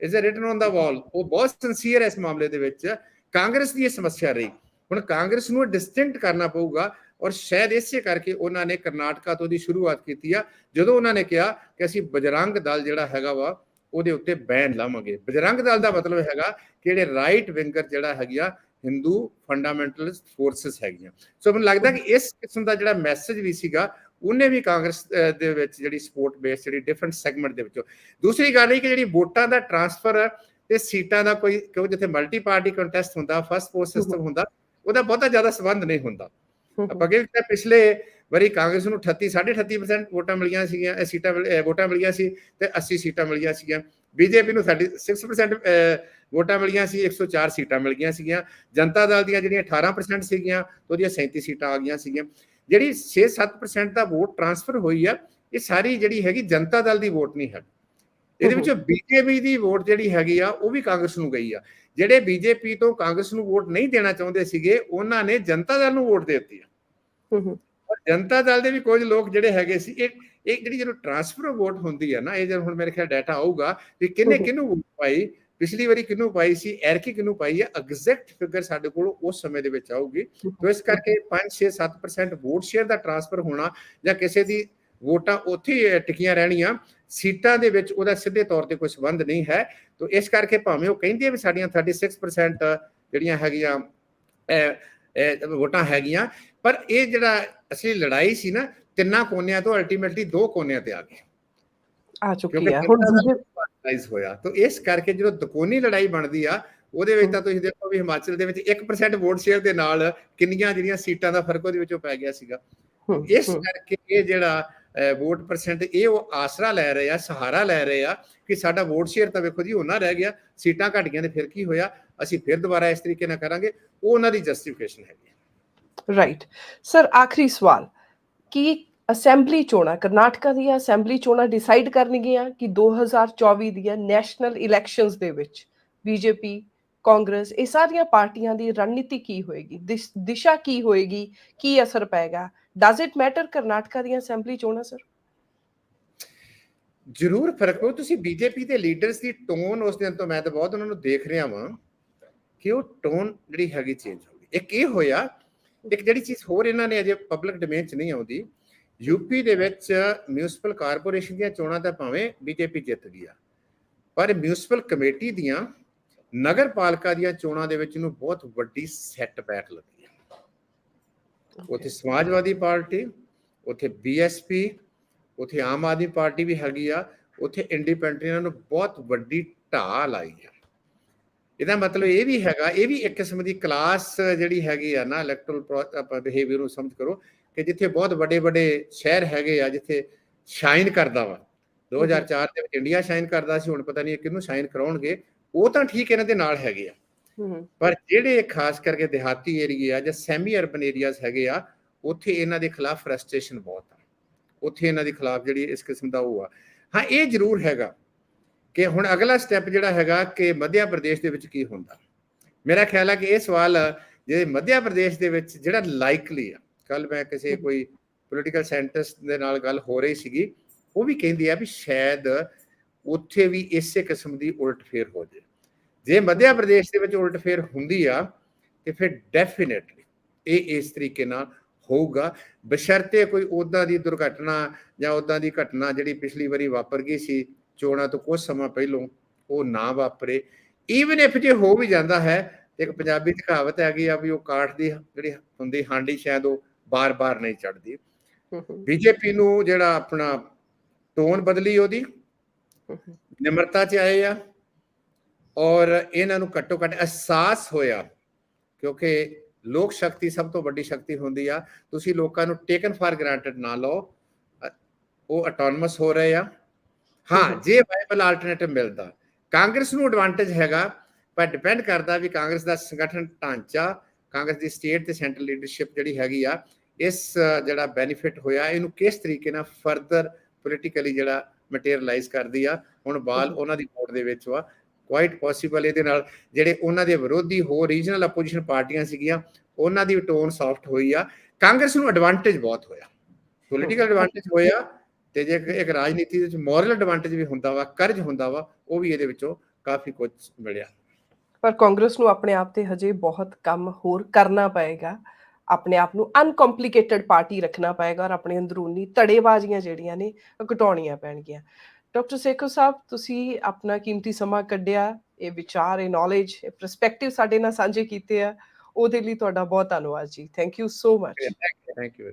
S2: ਇਜ਼ ਰਿਟਨ ਔਨ ਦਾ ਵਾਲ, ਉਹ ਬਹੁਤ ਸਿੰਸੀਅਰ ਹੈ ਇਸ ਮਾਮਲੇ ਦੇ ਵਿੱਚ। ਕਾਂਗਰਸ ਦੀ ਇਹ ਸਮੱਸਿਆ ਰਹੀ, ਹੁਣ ਕਾਂਗਰਸ ਨੂੰ ਡਿਸਟਿੰਕਟ ਕਰਨਾ ਪਊਗਾ, ਔਰ ਸ਼ਾਇਦ ਇਸੇ ਕਰਕੇ ਉਹਨਾਂ ਨੇ ਕਰਨਾਟਕਾ ਤੋਂ ਦੀ ਸ਼ੁਰੂਆਤ ਕੀਤੀ ਆ, ਜਦੋਂ ਉਹਨਾਂ ਨੇ ਕਿਹਾ ਕਿ ਅਸੀਂ ਬਜਰੰਗ ਦਲ ਜਿਹੜਾ ਹੈਗਾ ਵਾ ਉਹਦੇ ਉੱਤੇ ਬੈਨ ਲਾਵਾਂਗੇ। ਬਜਰੰਗ ਦਲ ਦਾ ਮਤਲਬ ਹੈਗਾ ਕਿ ਜਿਹੜੇ ਰਾਈਟ ਵਿੰਗਰ ਜਿਹੜਾ ਹੈਗੀਆਂ ਹਿੰਦੂ ਫੰਡਾਮੈਂਟਲਿਸਟ ਫੋਰਸਸ ਹੈਗੀਆਂ। ਸੋ ਮੈਨੂੰ ਲੱਗਦਾ ਕਿ ਇਸ ਕਿਸਮ ਦਾ ਜਿਹੜਾ ਮੈਸੇਜ ਵੀ ਸੀਗਾ ਉਹਨੇ ਵੀ ਕਾਂਗਰਸ ਦੇ ਵਿੱਚ ਜਿਹੜੀ ਸਪੋਰਟ ਬੇਸ ਜਿਹੜੀ ਡਿਫਰੈਂਟ ਸੈਗਮੈਂਟ ਦੇ ਵਿੱਚੋਂ। ਦੂਸਰੀ ਗੱਲ ਇਹ ਕਿ ਜਿਹੜੀ ਵੋਟਾਂ ਦਾ ਟ੍ਰਾਂਸਫਰ ਤੇ ਸੀਟਾਂ ਦਾ ਕੋਈ, ਕਿਉਂਕਿ ਜਿੱਥੇ ਮਲਟੀ ਪਾਰਟੀ ਕੰਟੈਸਟ ਹੁੰਦਾ, ਫਸਟ ਪੋਸਟ ਸਿਸਟਮ ਹੁੰਦਾ, ਉਹਦਾ ਬਹੁਤਾ ਜ਼ਿਆਦਾ ਸੰਬੰਧ ਨਹੀਂ ਹੁੰਦਾ। ਆਪਾਂ ਕਹਿੰਦੇ ਪਿਛਲੇ ਵਾਰੀ ਕਾਂਗਰਸ ਨੂੰ 38-38% ਵੋਟਾਂ ਮਿਲੀਆਂ ਸੀਗੀਆਂ, ਸੀਟਾਂ ਵੋਟਾਂ ਮਿਲੀਆਂ ਸੀ ਤੇ 80 ਸੀਟਾਂ ਮਿਲੀਆਂ ਸੀਗੀਆਂ। ਬੀਜੇਪੀ ਨੂੰ 36% ਵੋਟਾਂ ਮਿਲੀਆਂ ਸੀ, 104 ਸੀਟਾਂ ਮਿਲ ਗਈਆਂ ਸੀਗੀਆਂ। ਜਨਤਾ ਦਲ ਦੀਆਂ ਜਿਹੜੀਆਂ 18% ਸੀਗੀਆਂ ਉਹਦੀਆਂ 37 ਸੀਟਾਂ ਆ ਗਈਆਂ ਸੀਗੀਆਂ। ਜਿਹੜੀ 6-7% ਦਾ ਵੋਟ ਟ੍ਰਾਂਸਫਰ ਹੋਈ ਆ, ਇਹ ਸਾਰੀ ਜਿਹੜੀ ਹੈਗੀ ਜਨਤਾ ਦਲ ਦੀ ਵੋਟ ਨਹੀਂ ਹੈ। ਇਹਦੇ ਵਿੱਚੋਂ ਬੀਜੇਪੀ ਦੀ ਵੋਟ ਜਿਹੜੀ ਹੈਗੀ ਆ ਉਹ ਵੀ ਕਾਂਗਰਸ ਨੂੰ ਗਈ ਆ। ਜਿਹੜੇ ਬੀਜੇਪੀ ਤੋਂ ਕਾਂਗਰਸ ਨੂੰ ਵੋਟ ਨਹੀਂ ਦੇਣਾ ਚਾਹੁੰਦੇ ਸੀਗੇ ਉਹਨਾਂ ਨੇ ਜਨਤਾ ਦਲ ਨੂੰ ਵੋਟ ਦੇ ਦਿੱਤੀ ਆ। ਔਰ ਜਨਤਾ ਦਲ ਦੇ ਵੀ ਕੁਝ ਲੋਕ ਜਿਹੜੇ ਹੈਗੇ ਸੀ, ਇਹ ਜਿਹੜੀ ਜਦੋਂ ਟ੍ਰਾਂਸਫਰ ਵੋਟ ਹੁੰਦੀ ਆ ਨਾ, ਇਹ ਜਦੋਂ ਹੁਣ ਮੇਰੇ ਖਿਆਲ ਡਾਟਾ ਆਊਗਾ ਵੀ ਕਿਹਨੇ ਕਿਹਨੂੰ ਵੋਟ ਪਾਈ, ਪਿਛਲੀ ਵਾਰੀ ਕਿਹਨੂੰ ਪਾਈ ਸੀ, ਐਰਕੀ ਕਿਹਨੂੰ ਪਾਈ ਹੈ, ਐਗਜ਼ੈਕਟ ਫਿਗਰ ਸਾਡੇ ਕੋਲ ਉਸ ਸਮੇਂ ਦੇ ਵਿੱਚ ਆਊਗੀ। ਤੋ ਇਸ ਕਰਕੇ 5-6-7% ਵੋਟ ਸ਼ੇਅਰ ਦਾ ਟ੍ਰਾਂਸਫਰ ਹੋਣਾ ਜਾਂ ਕਿਸੇ ਦੀ ਵੋਟਾਂ ਉੱਥੇ ਟਿਕੀਆਂ ਰਹਿਣੀਆਂ, ਸੀਟਾਂ ਦੇ ਵਿੱਚ ਉਹਦਾ ਸਿੱਧੇ ਤੌਰ ਤੇ ਕੋਈ ਸੰਬੰਧ ਨਹੀਂ ਹੈ। ਤੋ ਇਸ ਕਰਕੇ ਭਾਵੇਂ ਉਹ ਕਹਿੰਦੇ ਵੀ ਸਾਡੀਆਂ 36% ਜਿਹੜੀਆਂ ਹੈਗੀਆਂ ਵੋਟਾਂ ਹੈਗੀਆਂ, ਪਰ ਇਹ ਜਿਹੜਾ ਅਸਲੀ ਲੜਾਈ ਸੀ ਨਾ, ਤਿੰਨਾਂ ਕੋਨਿਆਂ ਤੋਂ ਅਲਟੀਮੇਟਲੀ 2 ਕੋਨਿਆਂ ਤੇ ਆ ਗਈ
S1: ਆ ਚੁੱਕੀ ਹੈ ਹੁਣ
S2: ਹੋਇਆ। ਤੋ ਇਸ ਕਰਕੇ ਜਦੋਂ ਦਕੋਨੀ ਲੜਾਈ ਬਣਦੀ ਆ, ਉਹਦੇ ਵਿੱਚ ਤਾਂ ਤੁਸੀਂ ਦੇਖੋ ਵੀ ਹਿਮਾਚਲ ਦੇ ਵਿੱਚ 1% ਵੋਟ ਸ਼ੇਅਰ ਦੇ ਨਾਲ ਕਿੰਨੀਆਂ ਜਿਹੜੀਆਂ ਸੀਟਾਂ ਦਾ ਫਰਕ ਉਹਦੇ ਵਿੱਚੋਂ ਪੈ ਗਿਆ ਸੀਗਾ। ਇਸ ਕਰਕੇ ਇਹ ਜਿਹੜਾ ਵੋਟ ਪਰਸੈਂਟ ਇਹ ਉਹ ਆਸਰਾ ਲੈ ਰਹੇ ਆ, ਸਹਾਰਾ ਲੈ ਰਹੇ ਆ ਕਿ ਸਾਡਾ ਵੋਟ ਸ਼ੇਅਰ ਤਾਂ ਵੇਖੋ ਜੀ ਉਹਨਾਂ ਰਹਿ ਗਿਆ, ਸੀਟਾਂ ਘਟ ਗਈਆਂ ਤੇ ਫਿਰ ਕੀ ਹੋਇਆ, ਅਸੀਂ ਫਿਰ ਦੁਬਾਰਾ ਇਸ ਤਰੀਕੇ ਨਾਲ ਕਰਾਂਗੇ। ਉਹ ਉਹਨਾਂ ਦੀ ਜਸਟੀਫਿਕੇਸ਼ਨ ਹੈਗੀ।
S1: ਰਾਈਟ ਸਰ, ਆਖਰੀ ਸਵਾਲ, ਕੀ ਅਸੈਂਬਲੀ ਚੋਣਾਂ, ਕਰਨਾਟਕਾ ਦੀਆਂ ਅਸੈਂਬਲੀ ਚੋਣਾਂ ਡਿਸਾਈਡ ਕਰਨਗੀਆਂ ਕਿ 2024 ਦੀਆਂ ਨੈਸ਼ਨਲ ਇਲੈਕਸ਼ਨਸ ਦੇ ਵਿੱਚ ਬੀਜੇਪੀ, ਕਾਂਗਰਸ, ਇਹ ਸਾਰੀਆਂ ਪਾਰਟੀਆਂ ਦੀ ਰਣਨੀਤੀ ਕੀ ਹੋਏਗੀ, ਦਿਸ਼ਾ ਕੀ ਹੋਏਗੀ, ਕੀ ਅਸਰ ਪਏਗਾ? ਡਸ ਇਟ ਮੈਟਰ ਕਰਨਾਟਕਾ ਦੀਆਂ ਅਸੈਂਬਲੀ ਚੋਣਾਂ ਸਰ?
S2: ਜ਼ਰੂਰ ਫਰਕ ਪਊ। ਤੁਸੀਂ ਬੀਜੇਪੀ ਦੇ ਲੀਡਰਸ ਦੀ ਟੋਨ ਉਸ ਦਿਨ ਤੋਂ ਮੈਂ ਤਾਂ ਬਹੁਤ ਉਹਨਾਂ ਨੂੰ ਦੇਖ ਰਿਹਾ ਵਾਂ ਕਿ ਉਹ ਟੋਨ ਜਿਹੜੀ ਹੈਗੀ ਚੇਂਜ ਹੋ ਗਈ। ਇੱਕ ਇਹ ਹੋਇਆ, ਇੱਕ ਜਿਹੜੀ ਚੀਜ਼ ਹੋਰ ਇਹਨਾਂ ਨੇ ਅਜੇ ਪਬਲਿਕ ਡੋਮੇਨ 'ਚ ਨਹੀਂ ਆਉਂਦੀ, ਯੂਪੀ ਦੇ ਵਿੱਚ ਮਿਊਨਿਸਪਲ ਕਾਰਪੋਰੇਸ਼ਨ ਦੀਆਂ ਚੋਣਾਂ ਤਾਂ ਭਾਵੇਂ ਬੀਜੇਪੀ ਜਿੱਤ ਗਈ ਆ, ਪਰ ਮਿਊਨਿਸਪਲ ਕਮੇਟੀ ਦੀਆਂ, ਨਗਰ ਪਾਲਿਕਾ ਦੀਆਂ ਚੋਣਾਂ ਦੇ ਵਿੱਚ ਇਹਨੂੰ ਬਹੁਤ ਵੱਡੀ ਸੈਟਬੈਕ ਲੱਗੀ ਹੈ। ਉੱਥੇ ਸਮਾਜਵਾਦੀ ਪਾਰਟੀ, ਉੱਥੇ ਬੀਐਸਪੀ, ਉੱਥੇ ਆਮ ਆਦਮੀ ਪਾਰਟੀ ਵੀ ਹੈਗੀ ਆ, ਉੱਥੇ ਇੰਡੀਪੈਂਡੈਂਟ ਨੂੰ ਬਹੁਤ ਵੱਡੀ ਢਾਹ ਲਾਈ ਆ। ਇਹਦਾ ਮਤਲਬ ਇਹ ਵੀ ਹੈਗਾ, ਇਹ ਵੀ ਇੱਕ ਕਿਸਮ ਦੀ ਕਲਾਸ ਜਿਹੜੀ ਹੈਗੀ ਆ ਨਾ, ਇਲੈਕਟਰਲ ਬਿਹੇਵੀਅਰ ਨੂੰ ਸਮਝ ਕਰੋ ਕਿ ਜਿੱਥੇ ਬਹੁਤ ਵੱਡੇ ਵੱਡੇ ਸ਼ਹਿਰ ਹੈਗੇ ਆ, ਜਿੱਥੇ ਸ਼ਾਈਨ ਕਰਦਾ ਵਾ, 2004 ਦੇ ਵਿੱਚ ਇੰਡੀਆ ਸ਼ਾਈਨ ਕਰਦਾ ਸੀ, ਹੁਣ ਪਤਾ ਨਹੀਂ ਕਿਹਨੂੰ ਸ਼ਾਈਨ ਕਰਾਉਣਗੇ, ਉਹ ਤਾਂ ਠੀਕ ਇਹਨਾਂ ਦੇ ਨਾਲ ਹੈਗੇ ਆ। ਪਰ ਜਿਹੜੇ ਖਾਸ ਕਰਕੇ ਦਿਹਾਤੀ ਏਰੀਏ ਆ ਜਾਂ ਸੈਮੀ ਅਰਬਨ ਏਰੀਆਜ਼ ਹੈਗੇ ਆ, ਉੱਥੇ ਇਹਨਾਂ ਦੇ ਖਿਲਾਫ ਫਰਸਟ੍ਰੇਸ਼ਨ ਬਹੁਤ ਆ, ਉੱਥੇ ਇਹਨਾਂ ਦੇ ਖਿਲਾਫ ਜਿਹੜੀ ਇਸ ਕਿਸਮ ਦਾ ਉਹ ਆ। ਹਾਂ, ਇਹ ਜ਼ਰੂਰ ਹੈਗਾ ਕਿ ਹੁਣ ਅਗਲਾ ਸਟੈਪ ਜਿਹੜਾ ਹੈਗਾ ਕਿ ਮੱਧ ਪ੍ਰਦੇਸ਼ ਦੇ ਵਿੱਚ ਕੀ ਹੁੰਦਾ। ਮੇਰਾ ਖਿਆਲ ਹੈ ਕਿ ਇਹ ਸਵਾਲ ਜੇ ਮੱਧ ਪ੍ਰਦੇਸ਼ ਦੇ ਵਿੱਚ ਜਿਹੜਾ ਲਾਈਕਲੀ ਆ, ਕੱਲ ਮੈਂ ਕਿਸੇ ਕੋਈ ਪੋਲੀਟੀਕਲ ਸਾਇੰਟਿਸਟ ਦੇ ਨਾਲ ਗੱਲ ਹੋ ਰਹੀ ਸੀਗੀ, ਉਹ ਵੀ ਕਹਿੰਦੀ ਆ ਵੀ ਸ਼ਾਇਦ ਉੱਥੇ ਵੀ ਇਸੇ ਕਿਸਮ ਦੀ ਉਲਟਫੇਰ ਹੋ ਜਾਏ। ਜੇ ਮੱਧ ਪ੍ਰਦੇਸ਼ ਦੇ ਵਿੱਚ ਉਲਟਫੇਰ ਹੁੰਦੀ ਆ ਤੇ ਫਿਰ ਡੈਫੀਨੇਟਲੀ ਇਹ ਇਸ ਤਰੀਕੇ ਨਾਲ ਹੋਊਗਾ, ਬਸ਼ਰਤੇ ਕੋਈ ਉੱਦਾਂ ਦੀ ਦੁਰਘਟਨਾ ਜਾਂ ਉੱਦਾਂ ਦੀ ਘਟਨਾ ਜਿਹੜੀ ਪਿਛਲੀ ਵਾਰੀ ਵਾਪਰ ਗਈ ਸੀ ਚੋਣਾਂ ਤੋਂ ਕੁਝ ਸਮਾਂ ਪਹਿਲੋਂ, ਉਹ ਨਾ ਵਾਪਰੇ। ਈਵਨ ਇਫ ਜੇ ਹੋ ਵੀ ਜਾਂਦਾ ਹੈ, ਇੱਕ ਪੰਜਾਬੀ 'ਚ ਕਹਾਵਤ ਹੈਗੀ ਆ ਵੀ ਉਹ ਕਾਠ ਦੀ ਜਿਹੜੀ ਹੁੰਦੀ ਹਾਂਡੀ ਸ਼ਾਇਦ ਉਹ ਬਾਰ-ਬਾਰ ਨਹੀਂ ਚੜ੍ਹਦੀ। ਬੀਜੇਪੀ ਨੂੰ ਜਿਹੜਾ ਆਪਣਾ ਟੋਨ ਬਦਲੀ, ਉਹਦੀ ਨਿਮਰਤਾ 'ਚ ਆਏ ਆ, ਔਰ ਇਹਨਾਂ ਨੂੰ ਘੱਟੋ ਘੱਟ ਅਹਿਸਾਸ ਹੋਇਆ, ਕਿਉਂਕਿ ਲੋਕ ਸ਼ਕਤੀ ਸਭ ਤੋਂ ਵੱਡੀ ਸ਼ਕਤੀ ਹੁੰਦੀ ਆ। ਤੁਸੀਂ ਲੋਕਾਂ ਨੂੰ ਟੇਕਨ ਫਾਰ ਗ੍ਰਾਂਟਡ ਨਾ ਲਓ, ਉਹ ਆਟੋਨਮਸ ਹੋ ਰਹੇ ਆ। ਹਾਂ, ਜੇ ਵਾਇਬਲ ਆਲਟਰਨੇਟਿਵ ਮਿਲਦਾ, ਕਾਂਗਰਸ ਨੂੰ ਐਡਵਾਂਟੇਜ ਹੈਗਾ, ਪਰ ਡਿਪੈਂਡ ਕਰਦਾ ਵੀ ਕਾਂਗਰਸ ਦਾ ਸੰਗਠਨ ਢਾਂਚਾ, ਕਾਂਗਰਸ ਦੀ ਸਟੇਟ ਤੇ ਸੈਂਟਰਲ ਲੀਡਰਸ਼ਿਪ ਜਿਹੜੀ ਹੈਗੀ ਆ, ਇਸ ਜਿਹੜਾ ਬੈਨੀਫਿਟ ਹੋਇਆ ਇਹਨੂੰ ਕਿਸ ਤਰੀਕੇ ਨਾਲ ਫਰਦਰ ਪੋਲੀਟੀਕਲੀ ਜਿਹੜਾ ਮਟੀਰੀਅਲਾਈਜ਼ ਕਰਦੀ ਆ। ਹੁਣ ਬਾਲ ਉਹਨਾਂ ਦੀ ਵੋਟ ਦੇ ਵਿੱਚ ਵਾ, ਕੁਆਇਟ ਪੋਸੀਬਲ ਇਹਦੇ ਨਾਲ ਜਿਹੜੇ ਉਹਨਾਂ ਦੇ ਵਿਰੋਧੀ ਹੋਰ ਰੀਜਨਲ ਆਪੋਜੀਸ਼ਨ ਪਾਰਟੀਆਂ ਸੀਗੀਆਂ, ਉਹਨਾਂ ਦੀ ਟੋਨ ਸੌਫਟ ਹੋਈ ਆ। ਕਾਂਗਰਸ ਨੂੰ ਐਡਵਾਂਟੇਜ ਬਹੁਤ ਹੋਇਆ, ਪੋਲੀਟੀਕਲ ਐਡਵਾਂਟੇਜ ਹੋਇਆ, ਤੇ ਜੇ ਇੱਕ ਰਾਜਨੀਤੀ ਦੇ ਵਿੱਚ ਮੋਰਲ ਐਡਵਾਂਟੇਜ ਵੀ ਹੁੰਦਾ ਵਾ, ਕਰਜ਼ ਹੁੰਦਾ ਵਾ, ਉਹ ਵੀ ਇਹਦੇ ਵਿੱਚੋਂ ਕਾਫੀ ਕੁਝ ਮਿਲਿਆ।
S1: ਪਰ ਕਾਂਗਰਸ ਨੂੰ ਆਪਣੇ ਆਪ ਤੇ ਹਜੇ ਬਹੁਤ ਕੰਮ ਹੋਰ ਕਰਨਾ ਪਏਗਾ, ਆਪਣੇ ਆਪ ਨੂੰ ਅਨਕੰਪਲਿਕੇਟਡ ਪਾਰਟੀ ਰੱਖਣਾ ਪਏਗਾ, ਔਰ ਆਪਣੇ ਅੰਦਰੂਨੀ ਧੜੇਬਾਜ਼ੀਆਂ ਜਿਹੜੀਆਂ ਨੇ ਘਟਾਉਣੀਆਂ ਪੈਣਗੀਆਂ। ਡਾਕਟਰ ਸੇਖੋਂ ਸਾਹਿਬ, ਤੁਸੀਂ ਆਪਣਾ ਕੀਮਤੀ ਸਮਾਂ ਕੱਢਿਆ, ਇਹ ਵਿਚਾਰ, ਇਹ ਨੌਲੇਜ, ਇਹ ਪਰਸਪੈਕਟਿਵ ਸਾਡੇ ਨਾਲ ਸਾਂਝੇ ਕੀਤੇ ਆ, ਉਹਦੇ ਲਈ ਤੁਹਾਡਾ ਬਹੁਤ ਧੰਨਵਾਦ ਜੀ। Thank you so much.
S2: Thank you.